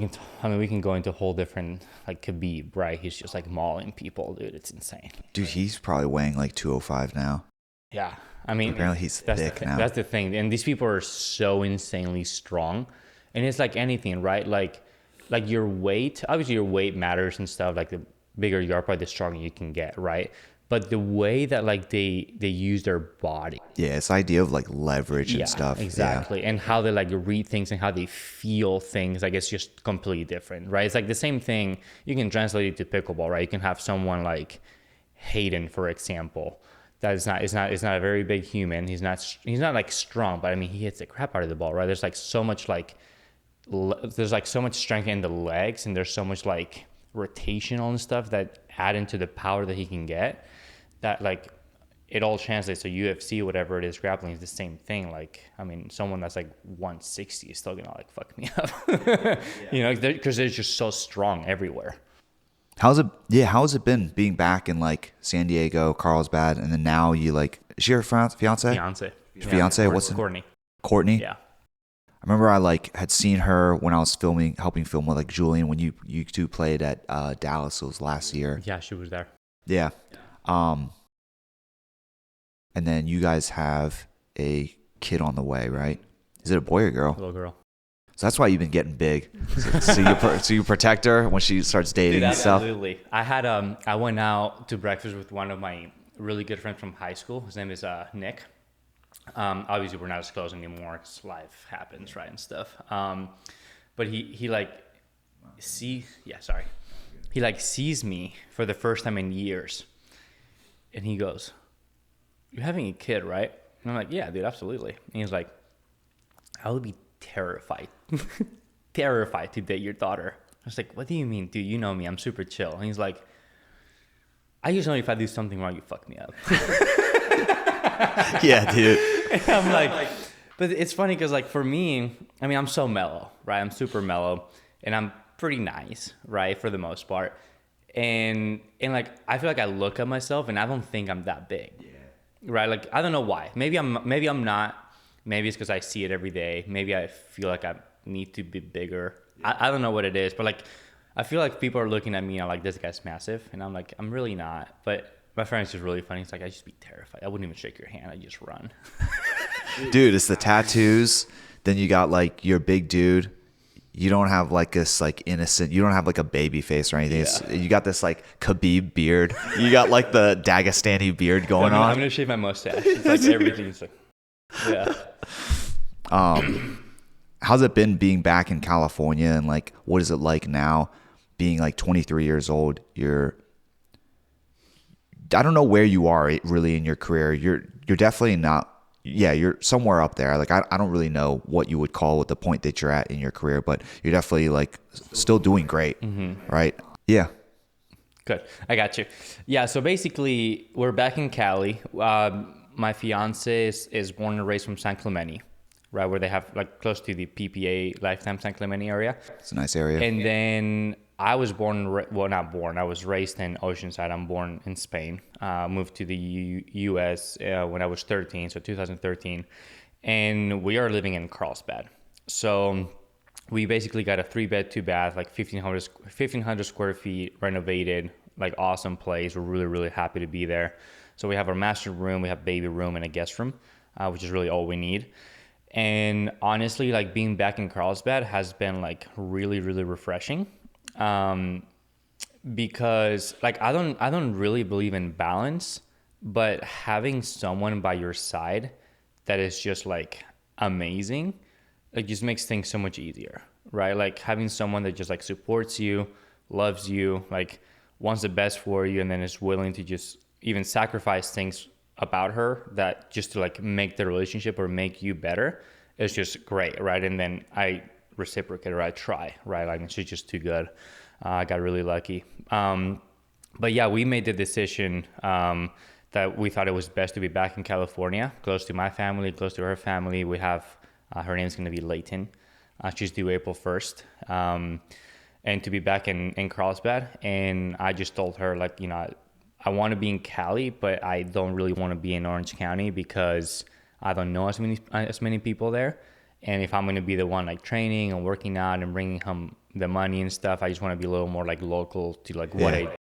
can go into a whole different, like, Khabib, right? He's just like mauling people, dude. It's insane. Dude, he's probably weighing like 205 now. Yeah, I mean, apparently he's thick now. That's the thing, and these people are so insanely strong, and it's like anything, right? Like your weight. Obviously, your weight matters and stuff. Like, the bigger you are, probably the stronger you can get, right? But the way that, like, they use their body. Yeah, it's the idea of like leverage and stuff. Exactly. Yeah. And how they like read things and how they feel things, like, it's just completely different, right? It's like the same thing. You can translate it to pickleball, right? You can have someone like Hayden, for example, that is not a very big human. He's not like strong, but I mean, he hits the crap out of the ball, right? There's like so much so much strength in the legs, and there's so much like rotational and stuff that add into the power that he can get, that like it all translates. So UFC, whatever it is, grappling is the same thing. Like, I mean, someone that's like 160 is still gonna like fuck me up. You know, because they're just so strong everywhere. How's it been being back in like San Diego, Carlsbad, and then now you like, is she your fiance? Fiance? What's it? Courtney? Yeah. I remember I like had seen her when I was helping film with like Julian, when you two played at Dallas. It was last year. Yeah, she was there. Yeah. And then you guys have a kid on the way, right? Is it a boy or girl? Little girl. So that's why you've been getting big. So you protect her when she starts dating and stuff. Absolutely. I went out to breakfast with one of my really good friends from high school. His name is Nick. Obviously we're not as close anymore because life happens, right, and stuff. But he sees me for the first time in years, and he goes, "You're having a kid, right?" And I'm like, "Yeah, dude, absolutely." And he's like, "I would be terrified to date your daughter." I was like, "What do you mean, dude? You know me, I'm super chill." And he's like, "I just know if I do something wrong, you fuck me up." Yeah, dude. And I'm like, but it's funny because, like, for me, I mean, I'm so mellow, right? I'm super mellow, and I'm pretty nice, right, for the most part. And like, I feel like I look at myself and I don't think I'm that big, right? Like, I don't know why. Maybe I'm not. Maybe it's because I see it every day. Maybe I feel like I need to be bigger. I don't know what it is, but like, I feel like people are looking at me and I'm like, this guy's massive, and I'm like, I'm really not. But my friend's just really funny. It's like, I just be terrified. I wouldn't even shake your hand. I just run. Dude, it's the tattoos. Then you got like your big dude. you don't have like this like innocent, you don't have like a baby face or anything. You got this like Khabib beard. You got like the Dagestani beard going on. I'm gonna shave my mustache. It's like everything's like, yeah. How's it been being back in California, and like what is it like now being like 23 years old? I don't know where you are really in your career. You're definitely not. Yeah, you're somewhere up there. Like I don't really know what you would call at the point that you're at in your career, but you're definitely like still doing great, right? Yeah. Good. I got you. Yeah. So basically, we're back in Cali. My fiance is born and raised from San Clemente, right, where they have like close to the PPA Lifetime San Clemente area. It's a nice area. And then I was not born. I was raised in Oceanside. I'm born in Spain. Moved to the U.S. When I was 13, so 2013. And we are living in Carlsbad. So we basically got a 3-bed, 2-bath, like 1,500 square feet, renovated, like awesome place. We're really, really happy to be there. So we have our master room, we have baby room, and a guest room, which is really all we need. And honestly, like being back in Carlsbad has been like really, really refreshing. Because like I don't really believe in balance, but having someone by your side that is just like amazing, it just makes things so much easier, right? Like having someone that just like supports you, loves you, like wants the best for you, and then is willing to just even sacrifice things about her that just to like make the relationship or make you better is just great, right? And then I reciprocate, or I try, right? Like she's just too good. I got really lucky. But yeah, we made the decision that we thought it was best to be back in California, close to my family, close to her family. We have, her name's going to be Layton. She's due April 1st. And to be back in Carlsbad. And I just told her, like, you know, I want to be in Cali, but I don't really want to be in Orange County because I don't know as many people there. And if I'm going to be the one like training and working out and bringing home the money and stuff, I just want to be a little more like local to like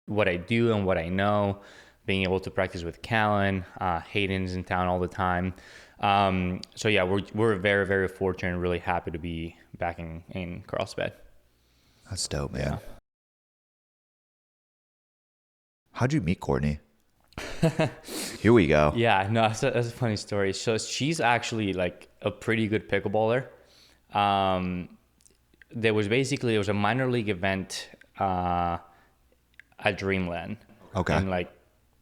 what I do and what I know. Being able to practice with Callan, Hayden's in town all the time. So yeah, we're very, very fortunate and really happy to be back in Carlsbad. That's dope, man. Yeah. How'd you meet Courtney? Here we go. Yeah, no, that's a funny story. So she's actually like a pretty good pickleballer. It was a minor league event at Dreamland. Okay. In like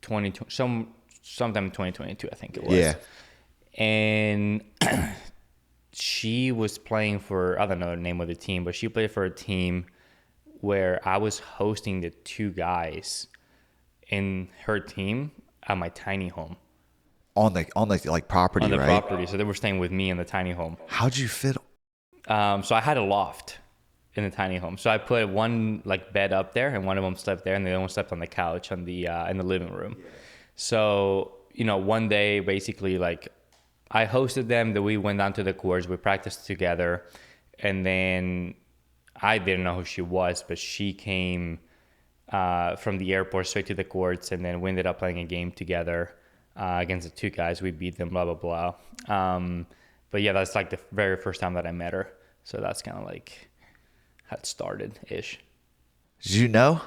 sometime in 2022, I think it was. Yeah. And she was playing for, I don't know the name of the team, but she played for a team where I was hosting the 2 guys in her team at my tiny home. On the like property, on the right? property. So they were staying with me in the tiny home. How'd you fit? So I had a loft in the tiny home. So I put one like bed up there, and one of them slept there, and the other one slept on the couch in the living room. So, you know, one day basically like I hosted them, that we went down to the courts, we practiced together, and then I didn't know who she was, but she came from the airport straight to the courts, and then we ended up playing a game together against the 2 guys. We beat them, blah, blah, blah. But yeah, that's like the very first time that I met her. So that's kind of like how it started-ish. Did you know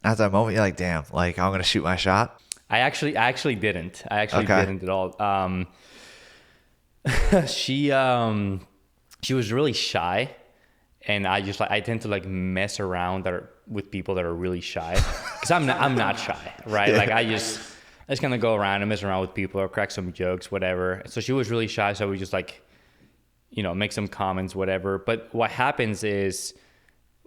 at that moment, you're like, damn, like I'm going to shoot my shot? I actually didn't. I actually didn't at all. She was really shy. And I tend to like mess around with people that are really shy, because I'm not shy, right? Yeah. Like I just kind of go around and mess around with people or crack some jokes, whatever. So she was really shy, so we just like, you know, make some comments, whatever. But what happens is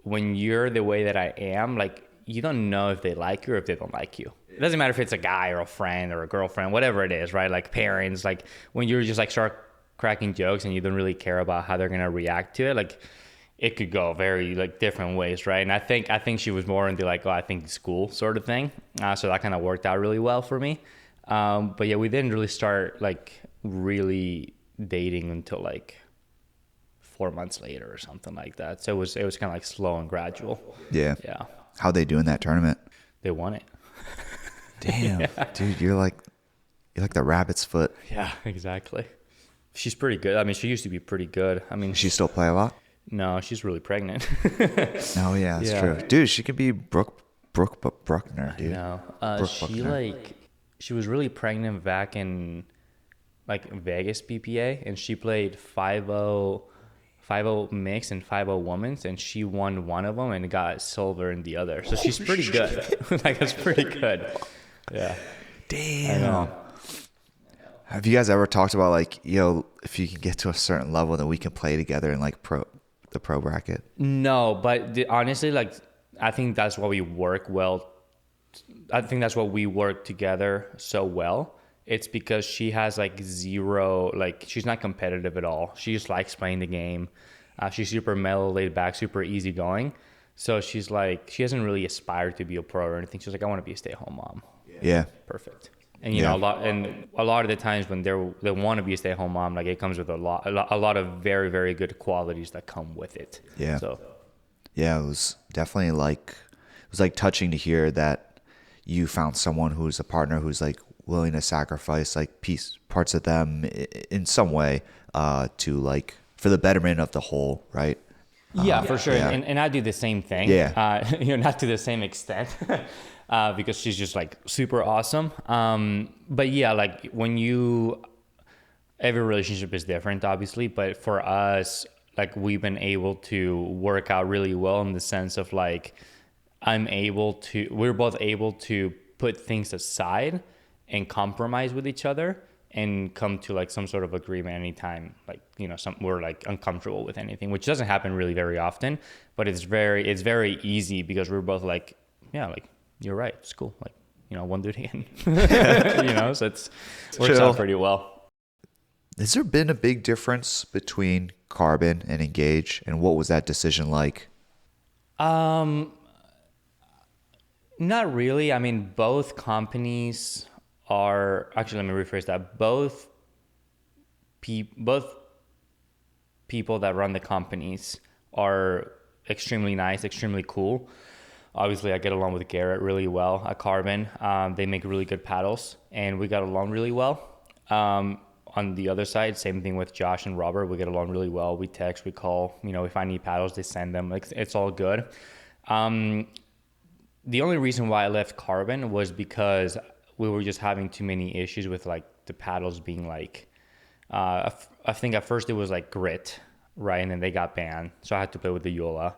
when you're the way that I am, like you don't know if they like you or if they don't like you. It doesn't matter if it's a guy or a friend or a girlfriend, whatever it is, right? Like parents, like when you're just like start cracking jokes and you don't really care about how they're gonna react to it, like it could go very like different ways, right? And I think she was more into like, oh, I think school sort of thing. So that kind of worked out really well for me. But yeah, we didn't really start like really dating until like 4 months later or something like that. So it was kind of like slow and gradual. Yeah. Yeah. How'd they do in that tournament? They won it. Damn, yeah. Dude, you're like the rabbit's foot. Yeah, exactly. She's pretty good. I mean, she used to be pretty good. I mean, she still play a lot? No, she's really pregnant. Oh yeah, that's Yeah. true, dude. She could be Bruckner, dude. No, Brooke she Buckner. she was really pregnant back in like Vegas PPA, and she played 5-0, 5-0 mixed and 5-0 women's, and she won one of them and got silver in the other. So she's pretty good. Like that's pretty good. Yeah. Damn. I know. Have you guys ever talked about like, if you can get to a certain level, then we can play together in like the pro bracket? No, but honestly, like I think that's why we work well. I think that's why we work together so well. It's because she has like zero, like she's not competitive at all. She just likes playing the game. She's super mellow, laid back, super easygoing. So she's like, she hasn't really aspired to be a pro or anything. She's like, I want to be a stay-at-home mom. Yeah. Perfect. And you know, a lot of the times when they want to be a stay-at-home mom, like it comes with a lot of very, very good qualities that come with it. Yeah. So Yeah, it was definitely like, it was like touching to hear that you found someone who's a partner who's like willing to sacrifice like parts of them in some way to like for the betterment of the whole, right? yeah, for sure. Yeah. And I do the same thing. Yeah. Not to the same extent because she's just like super awesome. But yeah, like every relationship is different, obviously. But for us, like we've been able to work out really well in the sense of like, we're both able to put things aside and compromise with each other and come to like some sort of agreement anytime, like, we're like uncomfortable with anything, which doesn't happen really very often, but it's very easy because we're both like, yeah, like you're right. It's cool. Like, one do it again, so it works out pretty well. Has there been a big difference between Carbon and Engage, and what was that decision like? Not really. I mean, both companies are actually, let me rephrase that. Both people that run the companies are extremely nice, extremely cool. Obviously, I get along with Garrett really well at Carbon. They make really good paddles, and we got along really well. On the other side, same thing with Josh and Robert. We get along really well. We text, we call. If I need paddles, they send them. Like, it's all good. The only reason why I left Carbon was because we were just having too many issues with like the paddles being like, I think at first it was like grit, right? And then they got banned. So I had to play with the Yola.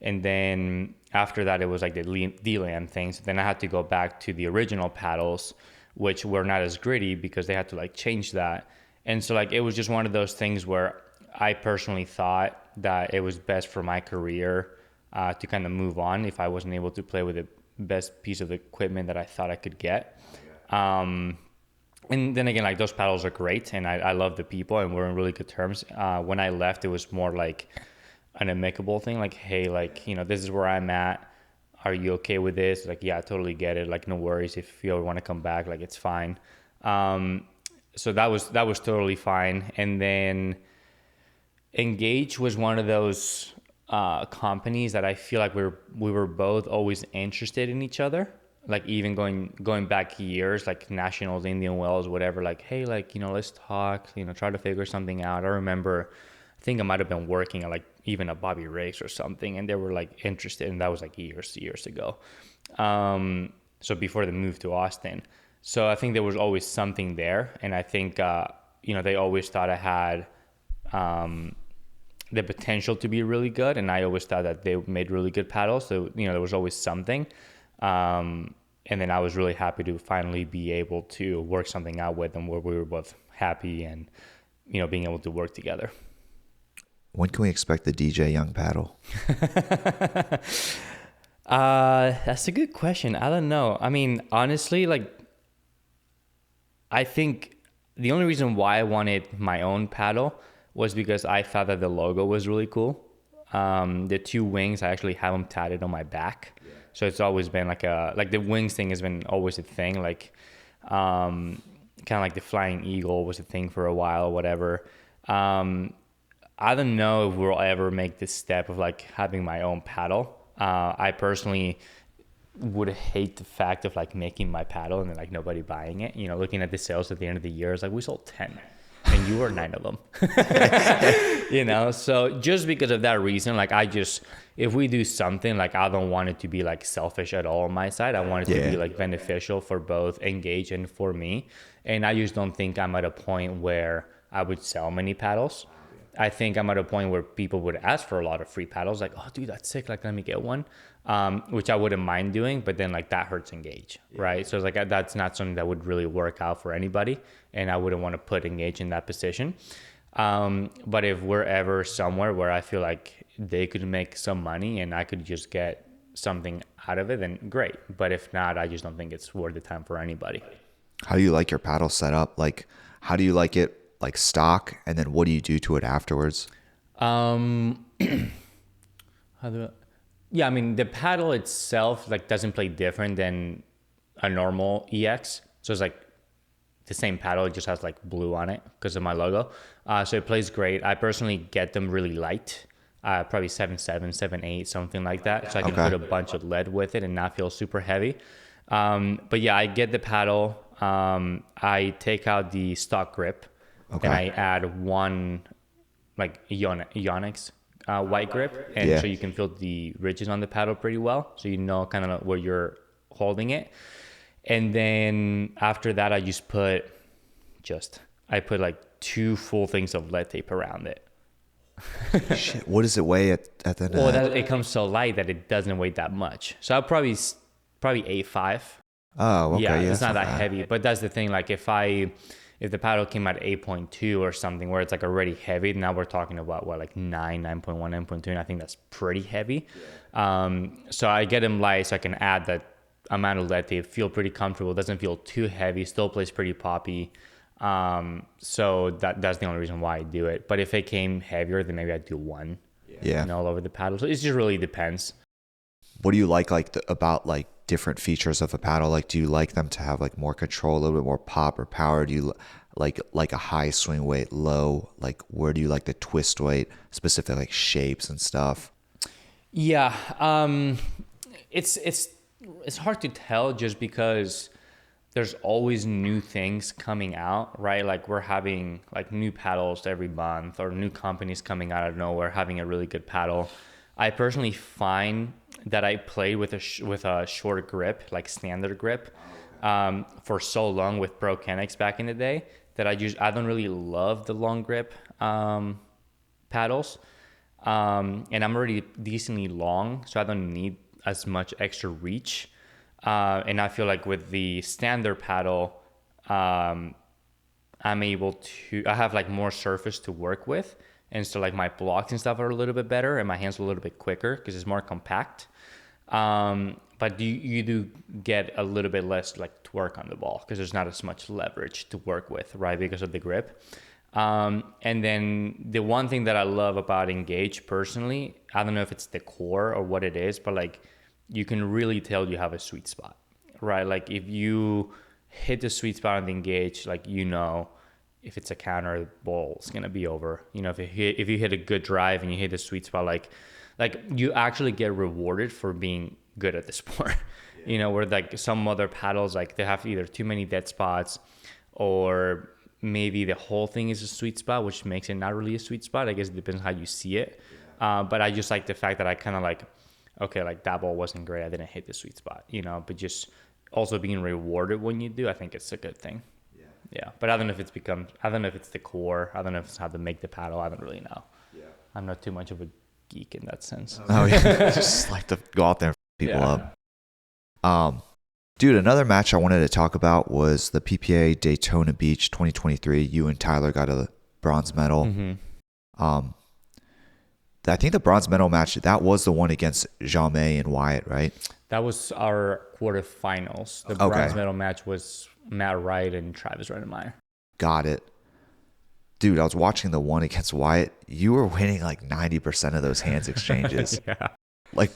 And then after that, it was like the D-Land things. Then I had to go back to the original paddles, which were not as gritty because they had to like change that. And so like, it was just one of those things where I personally thought that it was best for my career to kind of move on if I wasn't able to play with the best piece of equipment that I thought I could get. And then again, like those paddles are great and I love the people and we're in really good terms. When I left, it was more like an amicable thing. Like, hey, like, this is where I'm at. Are you okay with this? Like, yeah, I totally get it. Like, no worries. If you ever want to come back, like, it's fine. So that was totally fine. And then Engage was one of those companies that I feel like we were both always interested in each other. Like even going back years, like nationals, Indian Wells, whatever, like, hey, like, let's talk, try to figure something out. I remember, I think I might've been working at like even a Bobby Race or something and they were like interested and that was like years ago. So before the move to Austin. So I think there was always something there. And I think, they always thought I had, the potential to be really good. And I always thought that they made really good paddles. So, there was always something. And then I was really happy to finally be able to work something out with them where we were both happy and, being able to work together. When can we expect the DJ Young paddle? That's a good question. I don't know. I mean, honestly, like, I think the only reason why I wanted my own paddle was because I thought that the logo was really cool. The two wings, I actually have them tatted on my back. Yeah. So it's always been like the wings thing has been always a thing. Like, kind of like the flying eagle was a thing for a while or whatever. I don't know if we'll ever make this step of like having my own paddle. I personally would hate the fact of like making my paddle and then like nobody buying it. Looking at the sales at the end of the year, it's like we sold 10. and you were 9 of them. You know, so just because of that reason, like if we do something, like I don't want it to be like selfish at all on my side. I want it to be like beneficial for both Engage and for me. And I just don't think I'm at a point where I would sell many paddles. I think I'm at a point where people would ask for a lot of free paddles, like, oh dude, that's sick, like let me get one, which I wouldn't mind doing, but then like that hurts Engage, right? So it's like that's not something that would really work out for anybody, and I wouldn't want to put Engage in that position. But if we're ever somewhere where I feel like they could make some money and I could just get something out of it, then great. But if not, I just don't think it's worth the time for anybody. How do you like your paddle set up? Like, how do you like it, like stock, and then what do you do to it afterwards? Yeah, I mean, the paddle itself like doesn't play different than a normal EX. So it's like the same paddle, it just has like blue on it because of my logo. So it plays great. I personally get them really light, probably 7.7, 7.8, something like that. So I can put a bunch of lead with it and not feel super heavy. But yeah, I get the paddle. I take out the stock grip, and I add one like Yonex white grip, and so you can feel the ridges on the paddle pretty well, so you know kind of where you're holding it. And then after that, I just put like 2 full things of lead tape around it. Shit, what does it weigh at the end? Well, it comes so light that it doesn't weigh that much. So I'll probably 8.5. Oh, okay. Yeah, it's not that heavy. But that's the thing. Like if the paddle came at 8.2 or something where it's like already heavy, now we're talking about what, like 9.1, 9.2, and I think that's pretty heavy. So I get them light so I can add that amount of lead tape, feel pretty comfortable, doesn't feel too heavy, still plays pretty poppy. So that's the only reason why I do it. But if it came heavier, then maybe I'd do one. All over the paddle. So it just really depends. What do you like about like different features of a paddle? Like, do you like them to have like more control, a little bit more pop or power? Do you like a high swing weight, low? Like, where do you like the twist weight, specific like shapes and stuff? Yeah, it's hard to tell just because there's always new things coming out, right? Like we're having like new paddles every month, or new companies coming out of nowhere having a really good paddle. I personally find that I played with a short grip, like standard grip, for so long with Pro Kennex back in the day that I don't really love the long grip paddles, and I'm already decently long, so I don't need as much extra reach. And I feel like with the standard paddle, I have like more surface to work with. And so like my blocks and stuff are a little bit better, and my hands are a little bit quicker because it's more compact. But you do get a little bit less like torque on the ball because there's not as much leverage to work with, right? Because of the grip. And then the one thing that I love about Engage personally, I don't know if it's the core or what it is, but like you can really tell you have a sweet spot, right? Like if you hit the sweet spot on the Engage, like if it's a counter, the ball is gonna be over. If you hit a good drive and you hit the sweet spot, like you actually get rewarded for being good at the sport. Where like some other paddles, like they have either too many dead spots, or maybe the whole thing is a sweet spot, which makes it not really a sweet spot. I guess it depends how you see it. But I just like the fact that I kind of like, okay, like that ball wasn't great, I didn't hit the sweet spot, but just also being rewarded when you do, I think it's a good thing. Yeah, but I don't know if it's the core. I don't know if it's how to make the paddle. I don't really know. Yeah, I'm not too much of a geek in that sense. Oh yeah, just like to go out there and people up. Dude, another match I wanted to talk about was the PPA Daytona Beach 2023. You and Tyler got a bronze medal. Mm-hmm. I think the bronze medal match, that was the one against Jaume and Wyatt, right? That was our quarterfinals. The bronze medal match was Matt Wright and Travis Redemeyer. Got it. Dude, I was watching the one against Wyatt. You were winning like 90% of those hands exchanges. Yeah. Like,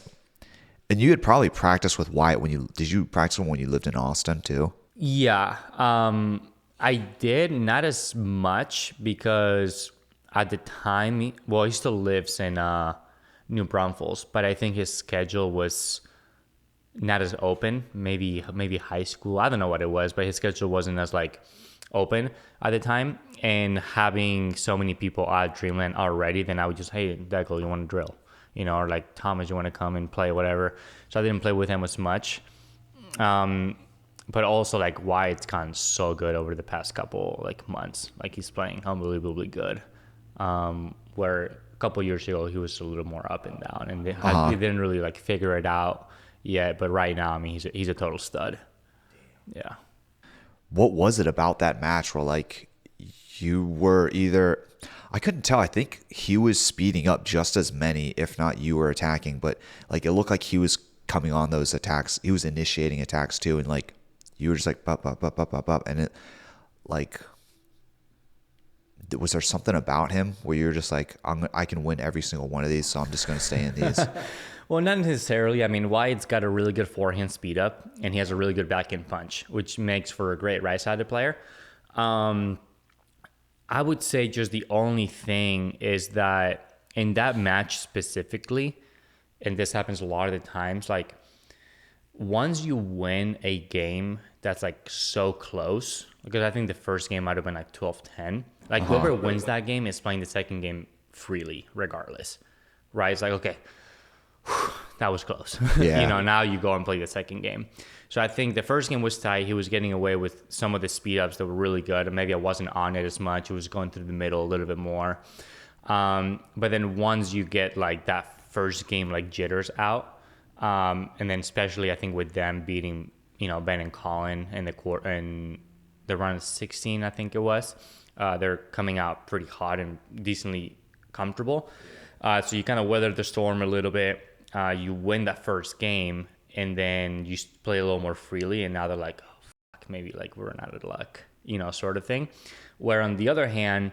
and you had probably practiced with Wyatt did you practice when you lived in Austin too? Yeah. I did, not as much because at the time, he still lives in New Braunfels, but I think his schedule was not as open. Maybe high school. I don't know what it was, but his schedule wasn't as like open at the time, and having so many people at Dreamland already, then I would just, hey, Deco, you want to drill? Or like, Thomas, you want to come and play, whatever. So I didn't play with him as much. But also like Wyatt's gotten so good over the past couple like months. Like he's playing unbelievably good. Where a couple years ago he was a little more up and down, and he didn't really like figure it out yet. But right now, I mean, he's a total stud. Yeah. What was it about that match where like you were either, I couldn't tell. I think he was speeding up just as many, if not you were attacking, but like it looked like he was coming on those attacks. He was initiating attacks too, and like you were just like bop, bop, bop, bop, bop, bop, and it like, was there something about him where you're just like, I can win every single one of these, so I'm just going to stay in these? Well, not necessarily. I mean, Wyatt's got a really good forehand speed up, and he has a really good backhand punch, which makes for a great right-sided player. I would say just the only thing is that in that match specifically, and this happens a lot of the times, like once you win a game that's like so close, because I think the first game might have been like 12-10, like whoever wins that game is playing the second game freely regardless, right? It's like, okay, that was close. Yeah. Now you go and play the second game. So I think the first game was tight. He was getting away with some of the speed ups that were really good, and maybe I wasn't on it as much. It was going through the middle a little bit more. But then once you get like that first game like jitters out, and then especially I think with them beating Ben and Collin in the round of 16, I think it was, they're coming out pretty hot and decently comfortable. So you kind of weather the storm a little bit. You win that first game, and then you play a little more freely, and now they're like, oh, fuck, maybe like we're out of luck, sort of thing. Where on the other hand,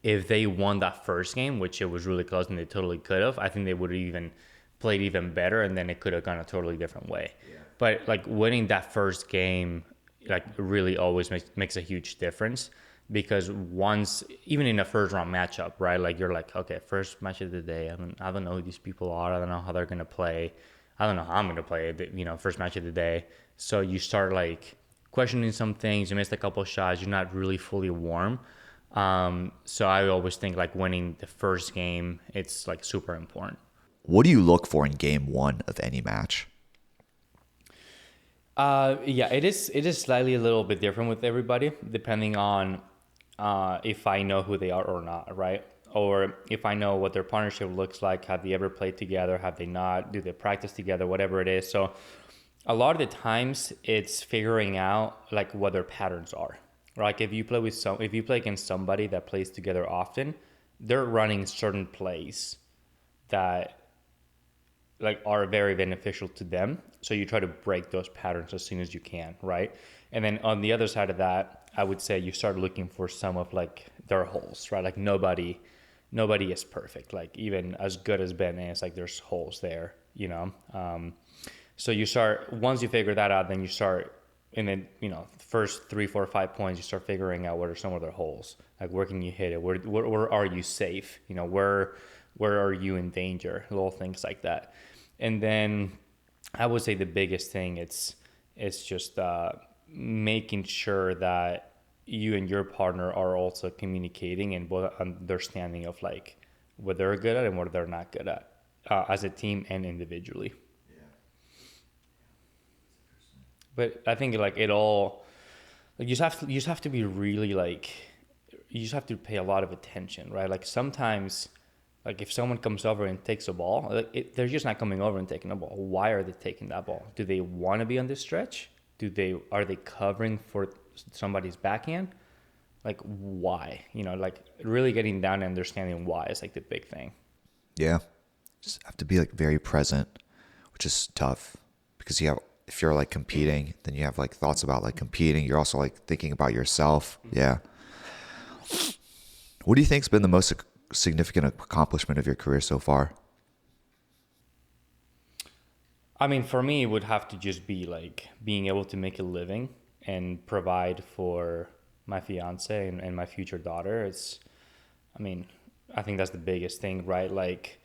if they won that first game, which it was really close and they totally could have, I think they would have even played even better, and then it could have gone a totally different way. Yeah. But like winning that first game, like really always makes a huge difference, because once, even in a first round matchup, right? Like you're like, okay, first match of the day. I don't know who these people are. I don't know how they're going to play. I don't know how I'm going to play, first match of the day. So you start like questioning some things. You missed a couple of shots. You're not really fully warm. So I always think like winning the first game, it's like super important. What do you look for in game one of any match? Yeah, it is slightly a little bit different with everybody, depending on if I know who they are or not, right? Or if I know what their partnership looks like. Have they ever played together? Have they not? Do they practice together? Whatever it is. So a lot of the times it's figuring out like what their patterns are. Like if you play against somebody that plays together often, they're running certain plays that like are very beneficial to them. So you try to break those patterns as soon as you can, right? And then on the other side of that, I would say you start looking for some of like their holes, right? Like nobody is perfect. Like even as good as Ben is, like there's holes there, So you start, once you figure that out, then you start, and then, first 3, 4, 5 points, you start figuring out what are some of their holes. Like where can you hit it? Where are you safe? Where are you in danger? Little things like that. And then I would say the biggest thing, it's just making sure that you and your partner are also communicating and both understanding of like what they're good at and what they're not good at, as a team and individually. Yeah. But I think like it all, like you just have to be really like, you just have to pay a lot of attention, right? Like sometimes, like if someone comes over and takes a ball, they're just not coming over and taking a ball. Why are they taking that ball? Do they want to be on this stretch? Are they covering for somebody's backhand? Like why? Like really getting down and understanding why is like the big thing. Yeah, just have to be like very present, which is tough because if you're like competing, then you have like thoughts about like competing. You're also like thinking about yourself. Yeah. What do you think's been the most significant accomplishment of your career so far? I mean, for me, it would have to just be like being able to make a living and provide for my fiance and my future daughter. I think that's the biggest thing, right? Like,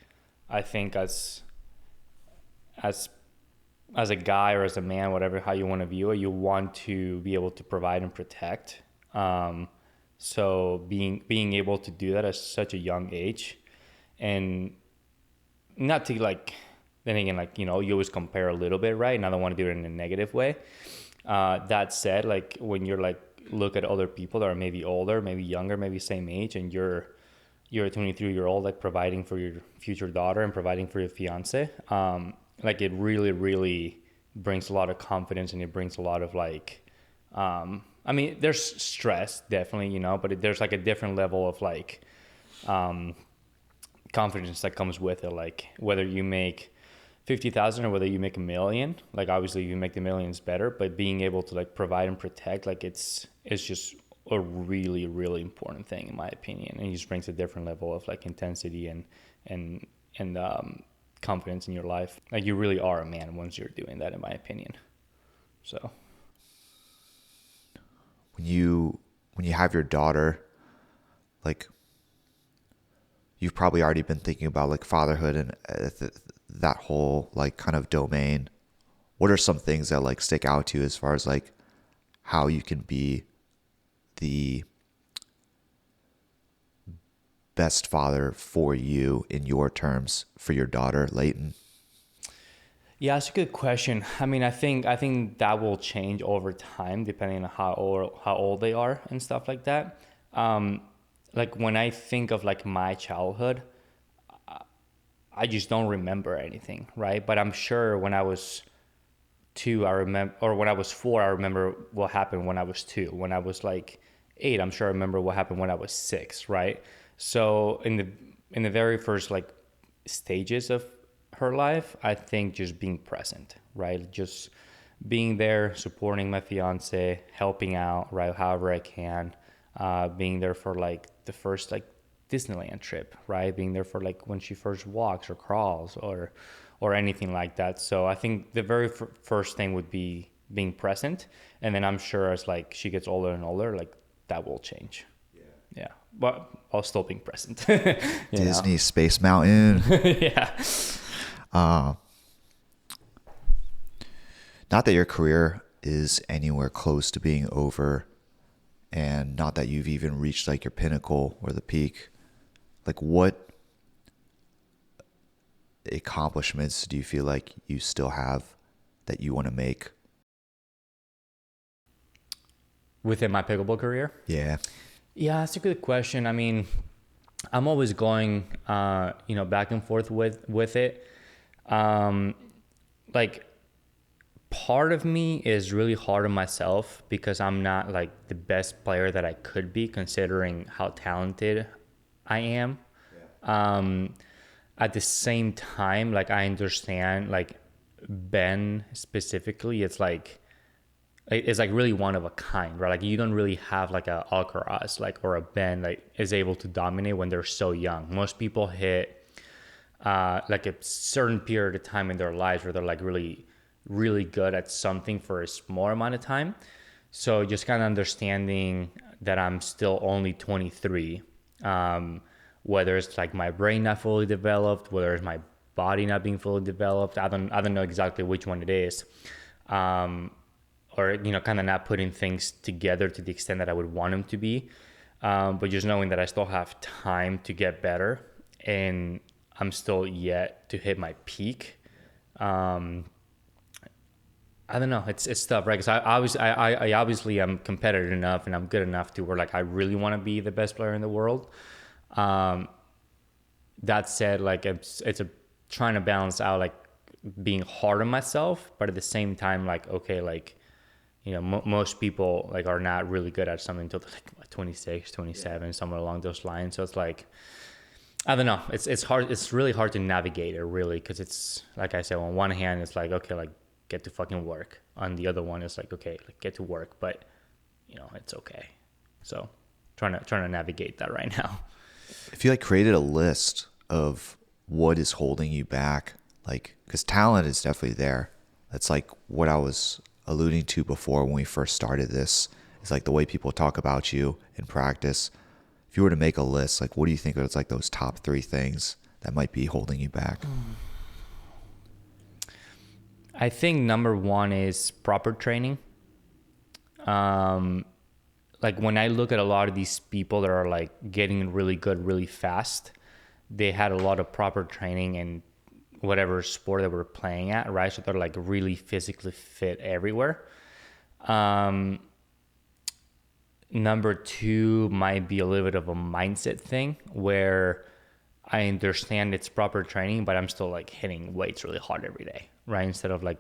I think as a guy or as a man, whatever, how you want to view it, you want to be able to provide and protect So being able to do that at such a young age, and not to like, then again, like, you always compare a little bit, right? And I don't want to do it in a negative way. That said, like when you're like, look at other people that are maybe older, maybe younger, maybe same age, and you're a 23-year-old like providing for your future daughter and providing for your fiance, like it really, really brings a lot of confidence, and it brings a lot of like, I mean, there's stress definitely, but there's like a different level of like confidence that comes with it. Like whether you make 50,000 or whether you make 1,000,000, like obviously you make the millions better, but being able to like provide and protect, like it's just a really, really important thing in my opinion. And it just brings a different level of like intensity and confidence in your life. Like you really are a man once you're doing that, in my opinion. So When you have your daughter, like you've probably already been thinking about like fatherhood and that whole like kind of domain. What are some things that like stick out to you as far as like how you can be the best father for you in your terms for your daughter, Leighton? yeah, it's a good question. I mean, I think that will change over time depending on how old they are and stuff like that. Like when I think of like my childhood, I just don't remember anything, right? But I'm sure when I was 2, I remember, or when I was 4, I remember what happened when I was 2. When I was like 8, I'm sure I remember what happened when I was 6, right? So in the very first like stages of her life, I think just being present, right? Just being there, supporting my fiance, helping out, right, however I can, being there for like the first like Disneyland trip, right? Being there for like when she first walks or crawls or anything like that. So I think the very first thing would be being present, and then I'm sure as like she gets older and older, like that will change. Yeah, but I'll still being present. Disney, Space Mountain. Yeah. Not that your career is anywhere close to being over, and not that you've even reached like your pinnacle or the peak. Like what accomplishments do you feel like you still have that you want to make? Within my pickleball career? Yeah. Yeah, that's a good question. I mean, I'm always going, back and forth with it. Like part of me is really hard on myself because I'm not like the best player that I could be considering how talented I am. At the same time, like I understand like Ben specifically, it's like really one of a kind, right? Like you don't really have like a Alcaraz like or a Ben like is able to dominate when they're so young. Most people hit like a certain period of time in their lives where they're like really, really good at something for a small amount of time. So just kind of understanding that I'm still only 23, whether it's like my brain not fully developed, whether it's my body not being fully developed. I don't know exactly which one it is. Or, kind of not putting things together to the extent that I would want them to be. But just knowing that I still have time to get better and I'm still yet to hit my peak. I don't know. It's tough, right? Because I obviously am competitive enough and I'm good enough to where like I really want to be the best player in the world. That said, like it's a trying to balance out like being hard on myself, but at the same time, like okay, like most people like are not really good at something until they're like 26, 27, somewhere along those lines. So it's like I don't know. It's hard. It's really hard to navigate it really because it's like I said. On one hand, it's like okay, like get to fucking work. On the other one, it's like okay, like get to work, but it's okay. So trying to navigate that right now. If you like created a list of what is holding you back, like because talent is definitely there. That's like what I was alluding to before when we first started this. It's like the way people talk about you in practice. If you were to make a list, like what do you think it's like those top 3 things that might be holding you back? I think number 1 is proper training. like when I look at a lot of these people that are like getting really good really fast, they had a lot of proper training in whatever sport they were playing at, right? So they're like really physically fit everywhere. Number two might be a little bit of a mindset thing where I understand it's proper training, but I'm still like hitting weights really hard every day, right? Instead of like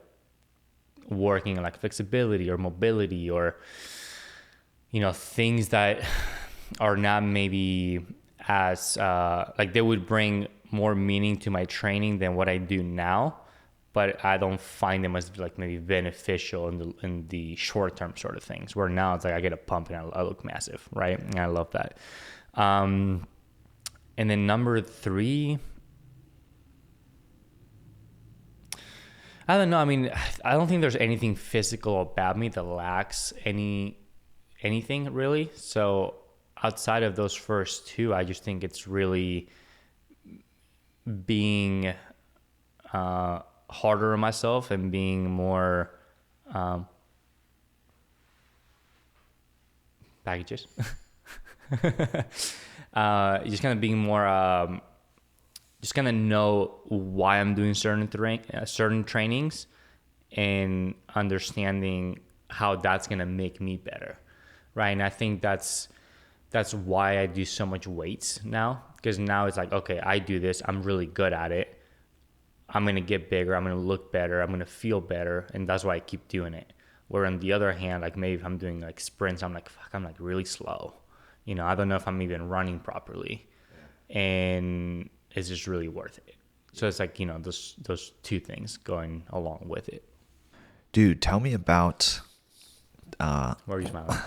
working on like flexibility or mobility or, things that are not maybe as, like they would bring more meaning to my training than what I do now, but I don't find them as like maybe beneficial in the short term sort of things, where now it's like I get a pump and I look massive, right? And I love that. And then number three, I don't know. I mean, I don't think there's anything physical about me that lacks anything really. So outside of those first two, I just think it's really being harder on myself and being more packages. Just kind of being more just kind of know why I'm doing certain trainings and understanding how that's going to make me better, right? And I think that's why I do so much weights now, because now it's like, okay, I do this, I'm really good at it, I'm going to get bigger, I'm going to look better, I'm going to feel better, and that's why I keep doing it. Where on the other hand, like maybe if I'm doing like sprints, I'm like, fuck, I'm like really slow. I don't know if I'm even running properly. Yeah. And it's just really worth it. So it's like, those two things going along with it. Dude, tell me about... Why are you smiling?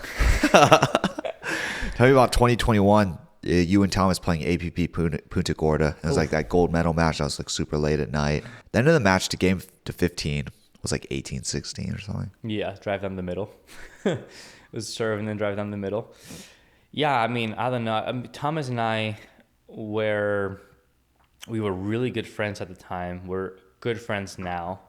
Tell me about 2021. You and Thomas playing APP Punta Gorda. It was like that gold medal match. I was like super late at night. The end of the match to game to 15 was like 18-16 or something. Yeah, drive down the middle. It was serve and then drive down the middle. Yeah, I mean, I don't know. Thomas and I we were really good friends at the time. We're good friends now.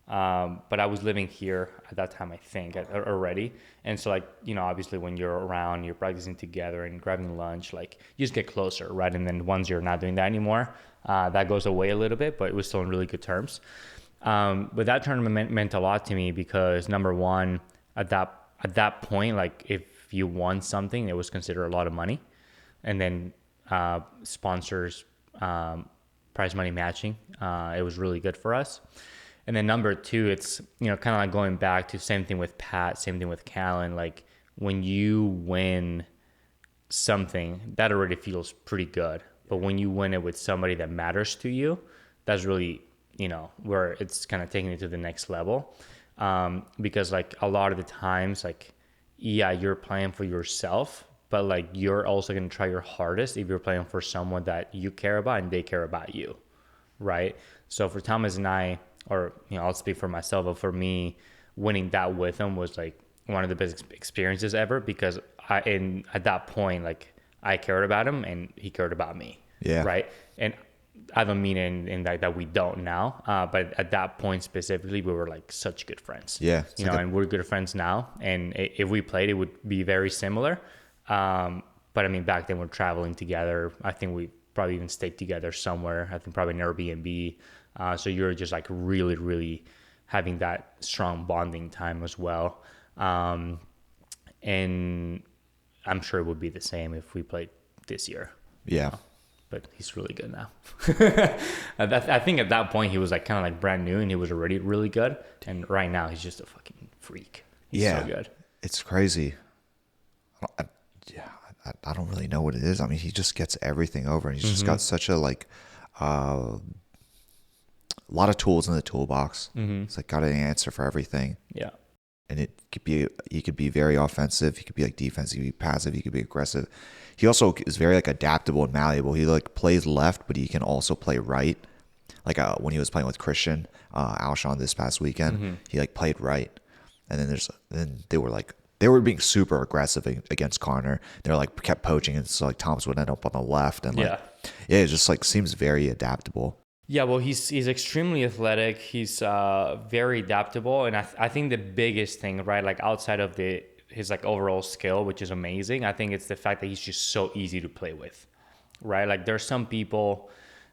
But I was living here at that time, I think, already. And so, like, obviously when you're around, you're practicing together and grabbing lunch, like, you just get closer, right? And then once you're not doing that anymore, that goes away a little bit, but it was still on really good terms. But that tournament meant a lot to me because, number one, at that point, like, if you won something, it was considered a lot of money. And then sponsors, prize money matching, it was really good for us. And then number two, it's, kind of like going back to same thing with Pat, same thing with Callan. Like when you win something, that already feels pretty good. But when you win it with somebody that matters to you, that's really, where it's kind of taking it to the next level. Because like a lot of the times, like, yeah, you're playing for yourself, but like you're also going to try your hardest if you're playing for someone that you care about and they care about you, right? So for Thomas and I, or I'll speak for myself, but for me, winning that with him was like one of the best experiences ever, because at that point, like, I cared about him and he cared about me. Yeah. Right. And I don't mean in that we don't now, but at that point specifically, we were like such good friends. Yeah. And we're good friends now. And if we played, it would be very similar. But I mean, back then we're traveling together. I think we probably even stayed together somewhere. I think probably an Airbnb. So you're just like really, really having that strong bonding time as well. And I'm sure it would be the same if we played this year. Yeah. But he's really good now. I think at that point he was like kind of like brand new and he was already really good. And right now he's just a fucking freak. He's so good. It's crazy. I don't really know what it is. I mean, he just gets everything over, and he's just got such a like a lot of tools in the toolbox. It's like got an answer for everything. Yeah. And he could be very offensive. He could be like defensive. He could be passive. He could be aggressive. He also is very like adaptable and malleable. He like plays left, but he can also play right. Like when he was playing with Christian Alshon this past weekend, he like played right. And then they were being super aggressive against Connor. They were like kept poaching, and so like Thomas would end up on the left, and like it just like seems very adaptable. Yeah, well, he's extremely athletic. He's very adaptable, and I think the biggest thing, right, like outside of the his like overall skill, which is amazing. I think it's the fact that he's just so easy to play with, right? Like there's some people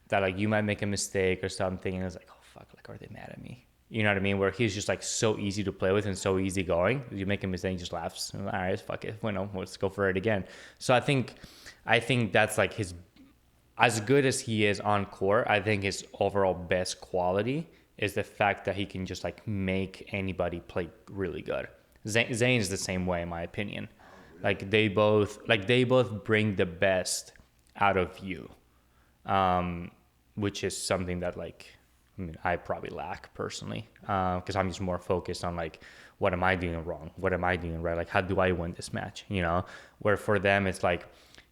that like you might make a mistake or something and it's like, oh fuck, like are they mad at me? You know what I mean? Where he's just like so easy to play with and so easy going. You make a mistake, he just laughs. All right, fuck it. Well, let's go for it again. So I think that's like his, as good as he is on court, I think his overall best quality is the fact that he can just like make anybody play really good. Zane is the same way, in my opinion. Like they both bring the best out of you, which is something that like, I mean, I probably lack personally, because I'm just more focused on like, what am I doing wrong? What am I doing right? Like, how do I win this match? You know, where for them it's like,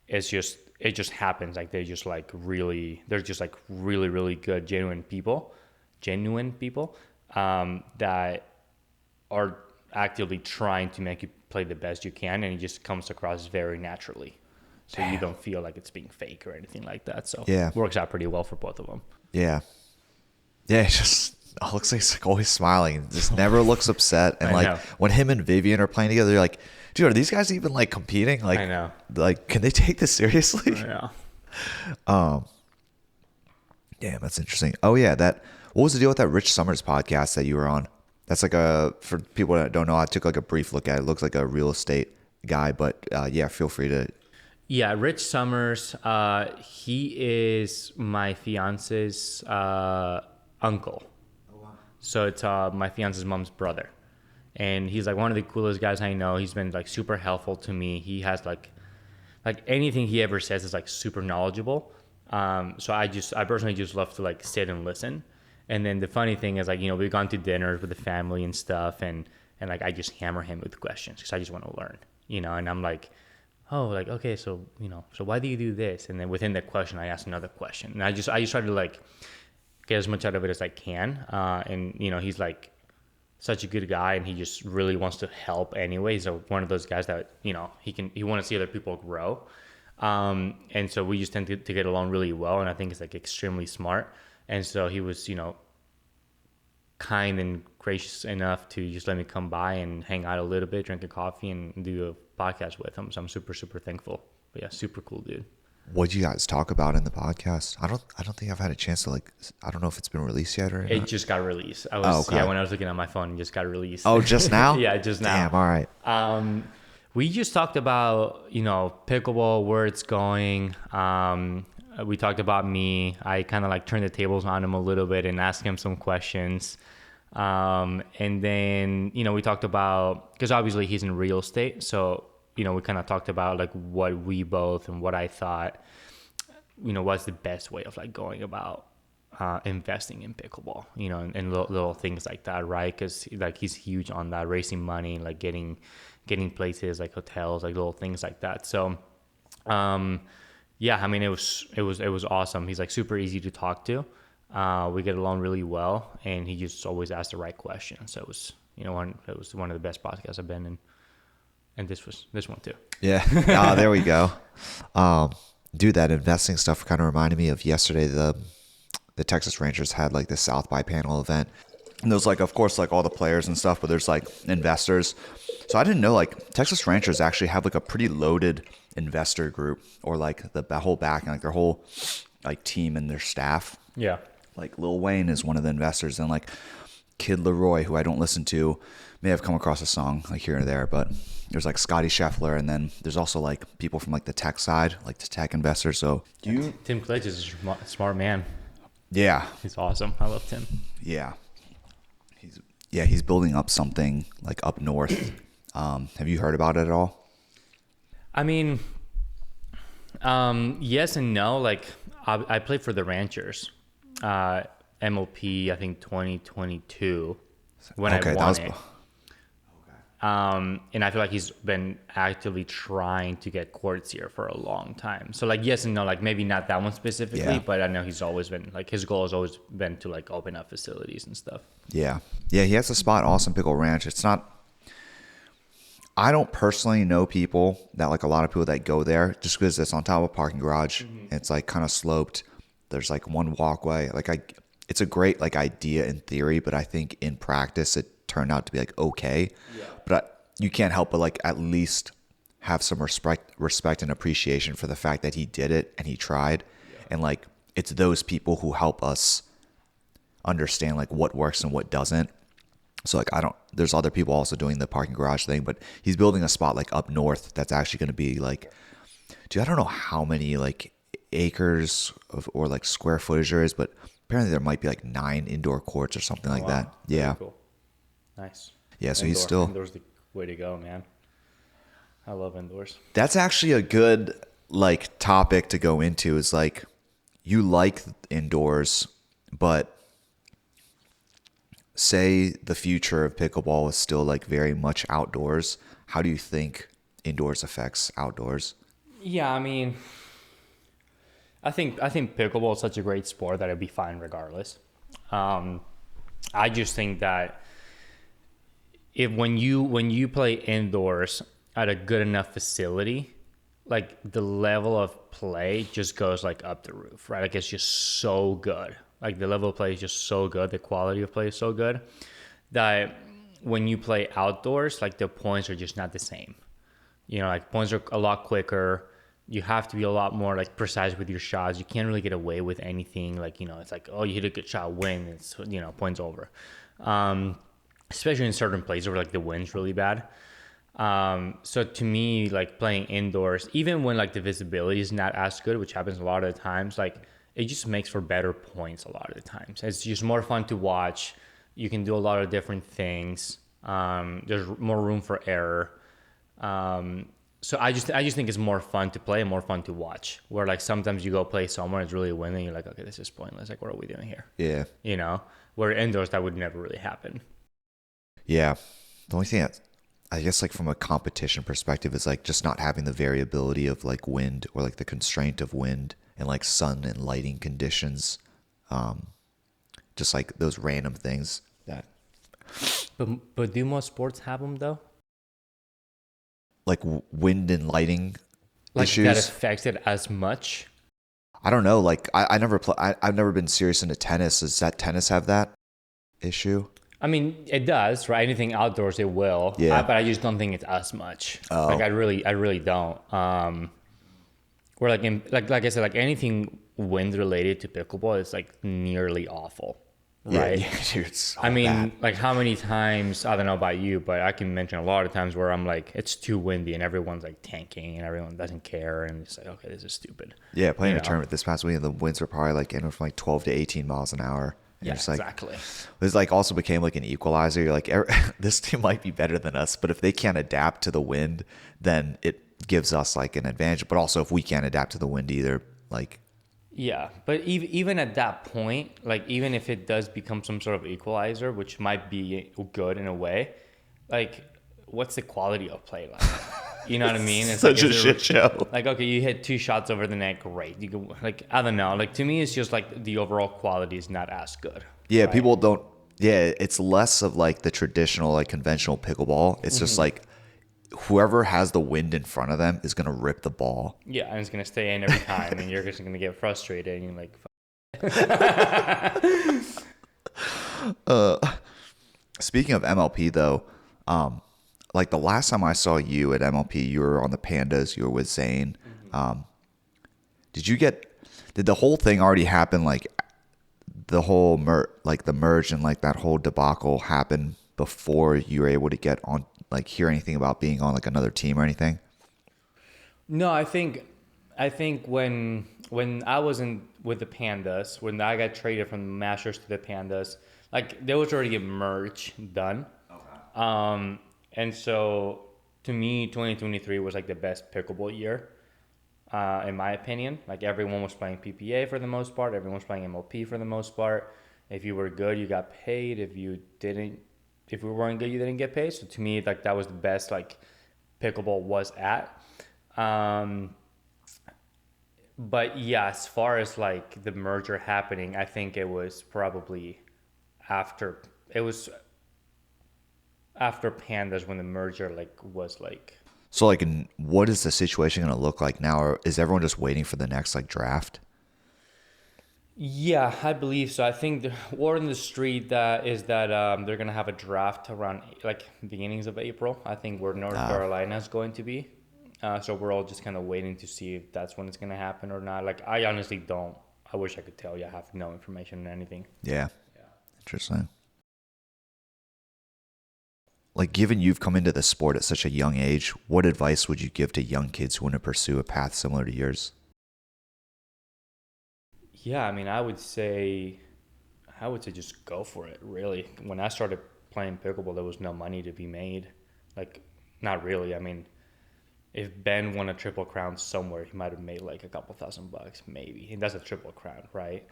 it just happens. Like they're just like really good, genuine people, that are actively trying to make you play the best you can, and it just comes across very naturally. So you don't feel like it's being fake or anything like that. So it works out pretty well for both of them. Yeah. Yeah, it just looks like he's like always smiling. Just never looks upset. And like when him and Vivian are playing together, you're like, dude, are these guys even like competing? Like, I know. Like, can they take this seriously? Yeah. Damn, that's interesting. Oh yeah, what was the deal with that Rich Summers podcast that you were on? That's like for people that don't know, I took like a brief look at it. It looks like a real estate guy, but yeah, feel free to. Yeah, Rich Summers, he is my fiance's uncle. Oh, wow. So it's my fiance's mom's brother. And he's like one of the coolest guys I know. He's been like super helpful to me. He has like anything he ever says is like super knowledgeable. So I personally just love to like sit and listen. And then the funny thing is like, you know, we've gone to dinners with the family and stuff. And like, I just hammer him with questions because I just want to learn, you know, and I'm like, oh, like, okay, so, you know, so why do you do this? And then within that question, I ask another question. And I just try to like get as much out of it as I can. And, you know, he's like such a good guy and he just really wants to help anyway. He's one of those guys that, you know, he wants to see other people grow. And so we just tend to get along really well. And I think it's like extremely smart. And so he was, you know, kind and gracious enough to just let me come by and hang out a little bit, drink a coffee and do a podcast with him. So I'm super, super thankful. But yeah, super cool dude. What'd you guys talk about in the podcast? I don't think I've had a chance to like, I don't know if it's been released yet or not. It just got released. When I was looking at my phone, it just got released. Oh, just now? Yeah, just now. Damn, all right. We just talked about, you know, pickleball, where it's going. We talked about me. I kind of like turned the tables on him a little bit and asked him some questions. And then, you know, we talked about, because obviously he's in real estate. So, you know, we kind of talked about like what we both and what I thought, you know, what's the best way of like going about investing in pickleball, you know, and little things like that, right? Because like he's huge on that, raising money, like getting places like hotels, like little things like that. So, yeah, I mean, it was awesome. He's like super easy to talk to. We get along really well, and he just always asked the right question. So it was, you know, it was one of the best podcasts I've been in, and this one too. Yeah, there we go. Dude, that investing stuff kind of reminded me of yesterday. The Texas Rangers had like the South by panel event, and there's like, of course, like all the players and stuff, but there's like investors. So I didn't know like Texas Rangers actually have like a pretty loaded investor group, or like the whole back and like their whole like team and their staff. Yeah. Like Lil Wayne is one of the investors, and like Kid Leroy, who I don't listen to, may have come across a song like here and there, but there's like Scotty Scheffler, and then there's also like people from like the tech side, like the tech investors. So Tim Cledge is a smart man. Yeah. He's awesome. I love Tim. Yeah. He's building up something like up north. Have you heard about it at all? I mean, yes and no. Like I played for the Ranchers, MLP, I think 2022 when I won it. And I feel like he's been actively trying to get courts here for a long time. So like yes and no, like maybe not that one specifically, but I know he's always been like, his goal has always been to like open up facilities and stuff. Yeah, he has a spot, Awesome Pickle Ranch. It's not, I don't personally know people that like a lot of people that go there just because it's on top of a parking garage. Mm-hmm. It's like kind of sloped. There's like one walkway. Like it's a great like idea in theory, but I think in practice it turned out to be like okay. Yeah. But you can't help but like at least have some respect and appreciation for the fact that he did it and he tried. And like, it's those people who help us understand like what works and what doesn't. So like, there's other people also doing the parking garage thing, but he's building a spot like up north that's actually going to be like, dude, I don't know how many like acres or like square footage there is, but apparently there might be like 9 indoor courts or something like that. Yeah. Cool. Nice. Yeah. So indoors the way to go, man. I love indoors. That's actually a good like topic to go into, is like, you like indoors, but say the future of pickleball is still like very much outdoors. How do you think indoors affects outdoors? Yeah, I mean, I think pickleball is such a great sport that it'd be fine regardless. I just think that when you play indoors at a good enough facility, like the level of play just goes like up the roof, right? Like it's just so good. Like the level of play is just so good. The quality of play is so good that when you play outdoors, like the points are just not the same. You know, like points are a lot quicker. You have to be a lot more like precise with your shots. You can't really get away with anything. Like, you know, it's like, oh, you hit a good shot, win. It's, you know, points over. Especially in certain places where like the wind's really bad. So to me, like playing indoors, even when like the visibility is not as good, which happens a lot of the times, like it just makes for better points a lot of the times. It's just more fun to watch. You can do a lot of different things. There's more room for error. So I just think it's more fun to play and more fun to watch. Where like sometimes you go play somewhere, it's really winning. You're like, okay, this is pointless. Like, what are we doing here? Yeah. You know, where indoors that would never really happen. Yeah. The only thing that I guess like from a competition perspective is like just not having the variability of like wind, or like the constraint of wind and like sun and lighting conditions. Just like those random things that. But do most sports have them though? Like wind and lighting like issues that affects it as much? I don't know. Like I never I've never been serious into tennis. Does that tennis have that issue? I mean, it does, right? Anything outdoors, it will. Yeah. But I just don't think it's as much. Oh. Like I really don't. Where like I said, like anything wind related to pickleball is like nearly awful. Right. Yeah, dude, it's so I mean, bad. like how many times, I don't know about you, but I can mention a lot of times where I'm like, it's too windy and everyone's like tanking and everyone doesn't care. And it's like, okay, this is stupid. Yeah, playing a tournament this past weekend, the winds were probably like anywhere from like 12 to 18 miles an hour. And Yeah, it's like, exactly. It's like also became like an equalizer. You're like, this team might be better than us, but if they can't adapt to the wind, then it gives us like an advantage. But also if we can't adapt to the wind either, like. Yeah, but even at that point, like even if it does become some sort of equalizer, which might be good in a way, like what's the quality of play like? You know what I mean? It's such like, a shit show. Like, okay, you hit 2 shots over the net, great. You go, like, I don't know. Like to me, it's just like the overall quality is not as good. Yeah, right? people don't. Yeah, it's less of like the traditional like conventional pickleball. It's just like whoever has the wind in front of them is gonna rip the ball. Yeah, and it's gonna stay in every time, and you're just gonna get frustrated, and you're like. Speaking of MLP though, like the last time I saw you at MLP, you were on the Pandas. You were with Zane. Did the whole thing already happen? Like the whole the merge and like that whole debacle happen before you were able to get on, like hear anything about being on like another team or anything? No, I think when I wasn't with the Pandas, when I got traded from the Masters to the Pandas, like there was already a merge done. Okay. And so to me, 2023 was like the best pickleball year, in my opinion. Like everyone was playing PPA for the most part. Everyone was playing MLP for the most part. If you were good, you got paid. If you weren't good, you didn't get paid. So to me, like that was the best like pickleball was at. But yeah, as far as like the merger happening, I think it was probably after Pandas when the merger like was like. So like, what is the situation going to look like now? Or is everyone just waiting for the next like draft? Yeah, I believe so. I think the word in the street that is that they're gonna have a draft around like beginnings of April. I think where North Ah, Carolina is going to be. So we're all just kind of waiting to see if that's when it's gonna happen or not. Like I honestly don't. I wish I could tell you. I have no information on anything. yeah, interesting. Like, given you've come into the sport at such a young age, what advice would you give to young kids who want to pursue a path similar to yours? Yeah, I mean, I would say just go for it. Really, when I started playing pickleball, there was no money to be made. Like, not really. I mean, if Ben won a triple crown somewhere, he might have made like a couple $1,000 maybe, and that's a triple crown, right?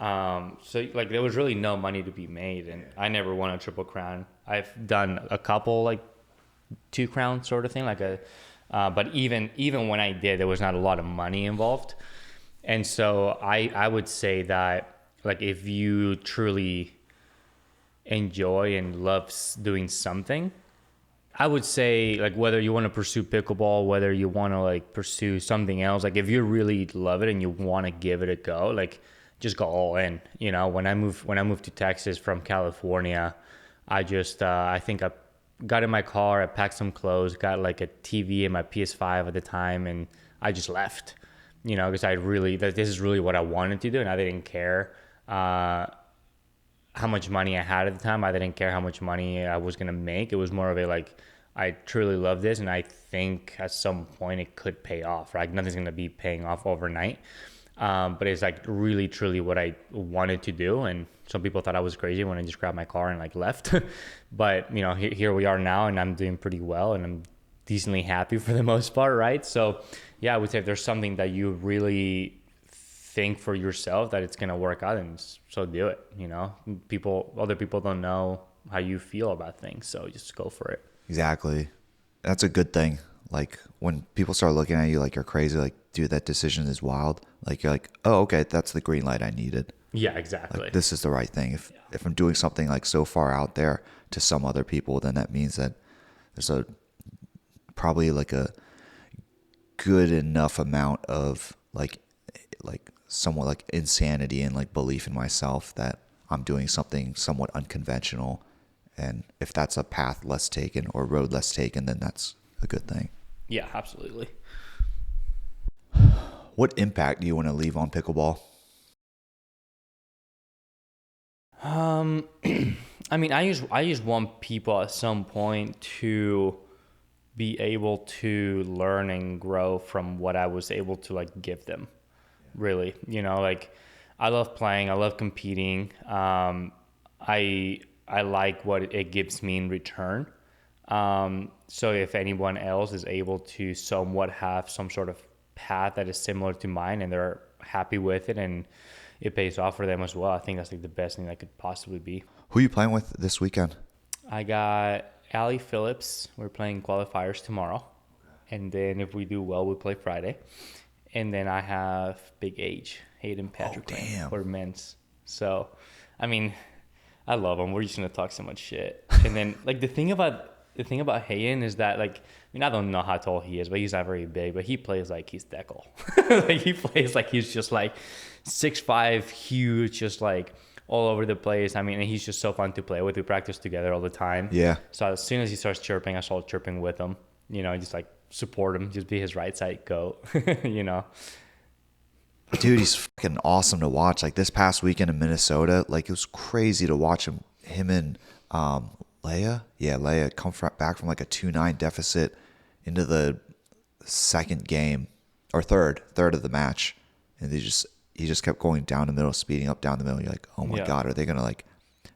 So like there was really no money to be made, and I never won a triple crown. I've done a couple like two crown sort of thing, like but even when I did, there was not a lot of money involved, and so I would say that like if you truly enjoy and love doing something, I would say like whether you want to pursue pickleball, whether you want to like pursue something else, like if you really love it and you want to give it a go, like just go all in. You know, when I moved to Texas from California, I think I got in my car, I packed some clothes, got like a TV and my PS5 at the time, and I just left. You know, because this is really what I wanted to do, and I didn't care. How much money I had at the time. I didn't care how much money I was gonna make. It was more of a like, I truly love this, and I think at some point it could pay off. Right, nothing's gonna be paying off overnight, but it's like really truly what I wanted to do. And some people thought I was crazy when I just grabbed my car and like left, but you know, here we are now, and I'm doing pretty well, and I'm decently happy for the most part, right? So yeah, I would say if there's something that you really think for yourself that it's gonna work out, and so do it. You know, other people don't know how you feel about things, so just go for it. Exactly. That's a good thing. Like, when people start looking at you like you're crazy, like, dude, that decision is wild. Like, you're like, oh, okay, that's the green light I needed. Yeah, exactly. Like, this is the right thing. If I'm doing something like so far out there to some other people, then that means that there's a probably like a good enough amount of like somewhat like insanity and like belief in myself that I'm doing something somewhat unconventional. And if that's a path less taken or road less taken, then that's a good thing. Yeah, absolutely. What impact do you want to leave on pickleball? um I mean, I just want people at some point to be able to learn and grow from what I was able to like give them. Really, you know, like I love playing, I love competing. I like what it gives me in return. So if anyone else is able to somewhat have some sort of path that is similar to mine, and they're happy with it and it pays off for them as well, I think that's like the best thing that could possibly be. Who are you playing with this weekend? I got Allie Phillips. We're playing qualifiers tomorrow. And then if we do well, we play Friday. And then I have Big H, Hayden Patriquin damn. for men's. So, I mean, I love him. We're just gonna talk so much shit. And then like the thing about Hayden is that like, I mean, I don't know how tall he is, but he's not very big. But he plays like he's Deckle. Like he plays like he's just like 6'5", huge, just like all over the place. I mean, and he's just so fun to play with. We practice together all the time. Yeah. So as soon as he starts chirping, I start chirping with him. You know, just like support him, just be his right side goat. You know. Dude, he's fucking awesome to watch. Like, this past weekend in Minnesota, like, it was crazy to watch him and Leia come back from like a 2-9 deficit into the second game or third of the match, and he just kept going down the middle, speeding up down the middle. You're like, oh my Yeah. god, are they gonna like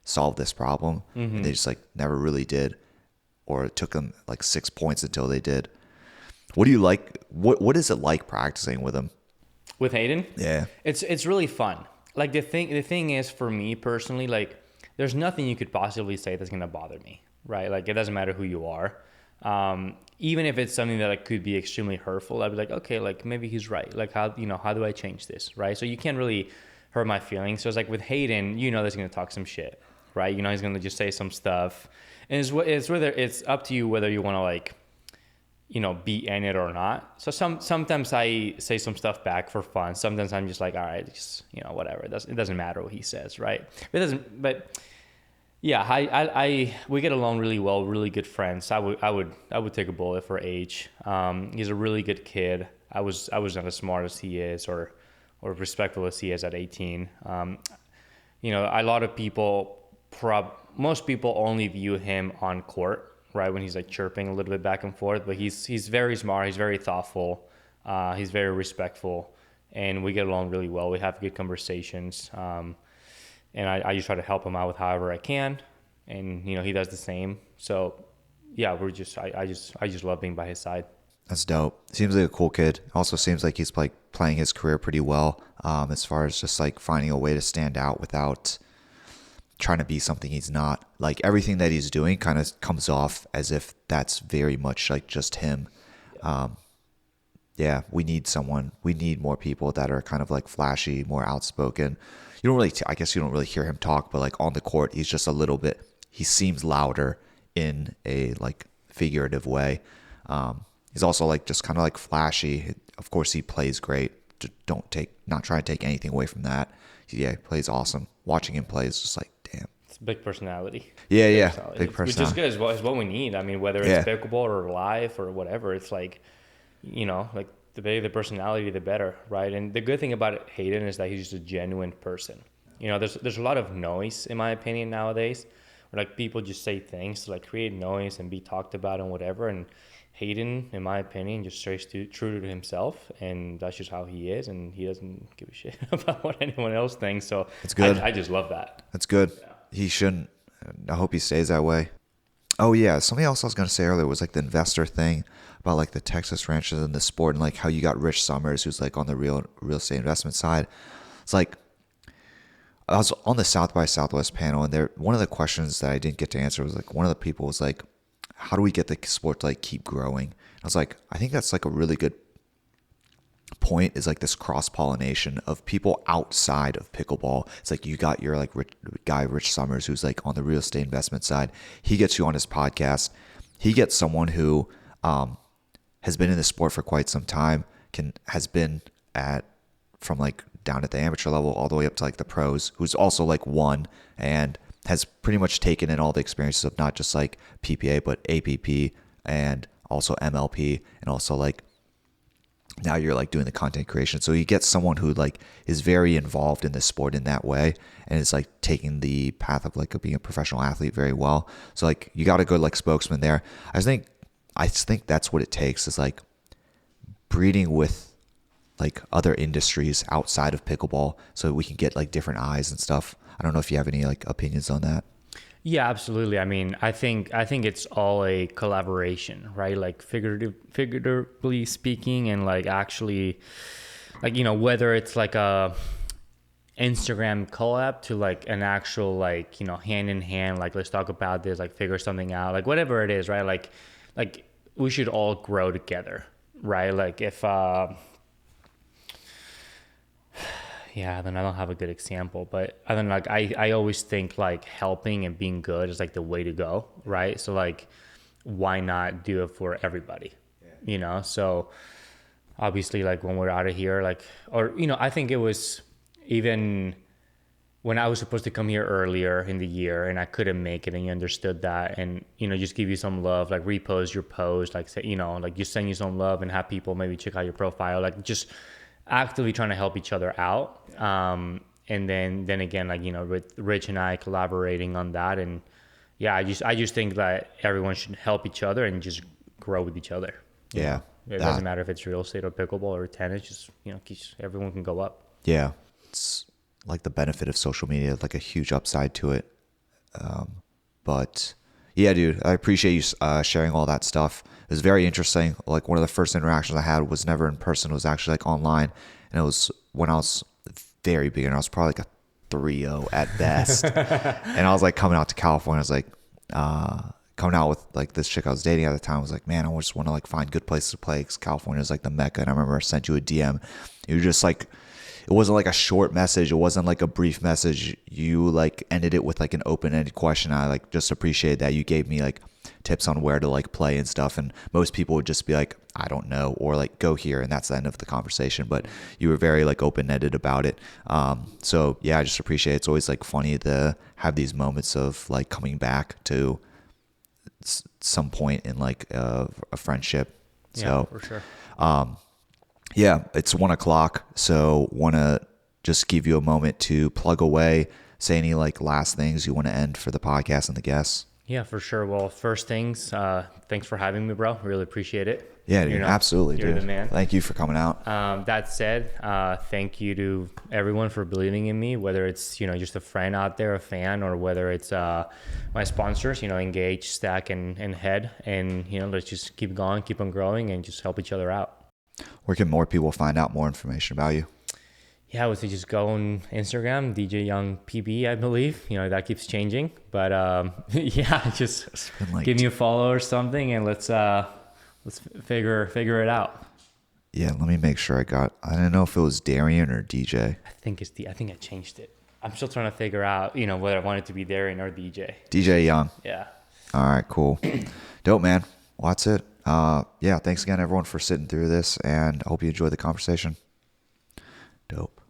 solve this problem? And they just like never really did, or it took them like 6 points until they did. What do you like? What is it like practicing with him? With Hayden? Yeah. It's really fun. Like the thing is, for me personally, like there's nothing you could possibly say that's gonna bother me, right? Like it doesn't matter who you are. Even if it's something that like could be extremely hurtful, I'd be like, okay, like maybe he's right. Like how do I change this, right? So you can't really hurt my feelings. So it's like with Hayden, that he's gonna talk some shit, right? He's gonna just say some stuff, and it's up to you whether you want to like be in it or not. So sometimes I say some stuff back for fun. Sometimes I'm just like, all right, just, whatever. It doesn't matter what he says, right? But yeah, we get along really well, really good friends. I would take a bullet for age. He's a really good kid. I was not as smart as he is or respectful as he is at 18. A lot of people, most people only view him on court, right, when he's like chirping a little bit back and forth. But he's very smart. He's very thoughtful. He's very respectful, and we get along really well. We have good conversations, and I just try to help him out with however I can, and he does the same. So yeah, I just love being by his side. That's dope. Seems like a cool kid. Also seems like he's like playing his career pretty well, as far as just like finding a way to stand out without trying to be something he's not. Like everything that he's doing kind of comes off as if that's very much like just him. Yeah, we need more people that are kind of like flashy, more outspoken. You don't really, I guess you don't really hear him talk, but like on the court, he's just a little bit, he seems louder in a like figurative way. He's also like just kind of like flashy. Of course, he plays great. Not try to take anything away from that. Yeah, he plays awesome. Watching him play is just like, damn. It's a big personality. Yeah, big personality. Which is good. Is what we need. I mean, whether it's pickleball or live or whatever, it's like, like the bigger the personality, the better, right? And the good thing about Hayden is that he's just a genuine person. There's a lot of noise, in my opinion, nowadays, where like people just say things to like create noise and be talked about and whatever. And Hayden, in my opinion, just stays true to himself, and that's just how he is, and he doesn't give a shit about what anyone else thinks. So it's good. I just love that. That's good. Yeah. He shouldn't. I hope he stays that way. Oh yeah, something else I was gonna say earlier was like the investor thing about like the Texas ranches and the sport, and like how you got Rich Summers, who's like on the real estate investment side. It's like I was on the South by Southwest panel, and one of the questions that I didn't get to answer was like, one of the people was like, how do we get the sport to like keep growing? I was like, I think that's like a really good point, is like this cross-pollination of people outside of pickleball. It's like you got your like Rich Summers, who's like on the real estate investment side. He gets you on his podcast. He gets someone who has been in the sport for quite some time, has been from like down at the amateur level all the way up to like the pros, who's also like won and has pretty much taken in all the experiences of not just like PPA, but APP and also MLP, and also like now you're like doing the content creation. So you get someone who like is very involved in this sport in that way, and is like taking the path of like being a professional athlete very well. So like you got a good like spokesman there. I think that's what it takes, is like breeding with like other industries outside of pickleball, so we can get like different eyes and stuff. I don't know if you have any like opinions on that. Yeah, absolutely. I mean, I think it's all a collaboration, right? Like figuratively speaking, and like actually, like, whether it's like a Instagram collab to like an actual like, hand in hand, like let's talk about this, like figure something out, like whatever it is, right? Like we should all grow together, right? Like if yeah, then I don't have a good example, but I don't like, I always think like helping and being good is like the way to go, right? So like, why not do it for everybody? So obviously like when we're out of here, like, or, I think it was even when I was supposed to come here earlier in the year and I couldn't make it, and you understood that, and, just give you some love, like repost your post, like say, like just send you some love and have people maybe check out your profile, like just actively trying to help each other out. And then again, like, with Rich and I collaborating on that. And yeah, I just think that everyone should help each other and just grow with each other. Yeah. It doesn't matter if it's real estate or pickleball or tennis, just, everyone can go up. Yeah. It's like the benefit of social media, like a huge upside to it. But yeah, dude, I appreciate you sharing all that stuff. It was very interesting. Like one of the first interactions I had was never in person. It was actually like online. And it was when I was very beginner. I was probably like a 3-0 at best. And I was like coming out to California. I was like coming out with like this chick I was dating at the time. I was like, man, I just want to like find good places to play, because California is like the Mecca. And I remember I sent you a DM. You were just like, it wasn't like a short message. It wasn't like a brief message. You like ended it with like an open-ended question. I like just appreciate that. You gave me like tips on where to like play and stuff. And most people would just be like, I don't know, or like go here, and that's the end of the conversation. But you were very like open-ended about it. So yeah, I just appreciate it. It's always like funny to have these moments of like coming back to some point in like a friendship. So for sure. Yeah, it's 1:00. So want to just give you a moment to plug away, say any like last things you want to end for the podcast and the guests. Yeah, for sure. Well, first things, thanks for having me, bro. Really appreciate it. Yeah, dude, absolutely, you're dude. the man. Thank you for coming out. That said, thank you to everyone for believing in me, whether it's, just a friend out there, a fan, or whether it's my sponsors, Engage, Stack, and Head. And, let's just keep going, keep on growing, and just help each other out. Where can more people find out more information about you? Yeah, I would say just go on Instagram, DJ Young PB, I believe. That keeps changing. But yeah, just give me a follow or something, and let's figure it out. Yeah, let me make sure I don't know if it was Darrian or DJ. I think I changed it. I'm still trying to figure out, whether I want it to be Darrian or DJ. DJ Young. Yeah. All right, cool. Dope, man. Well, that's it. Yeah, thanks again, everyone, for sitting through this, and I hope you enjoyed the conversation. Dope.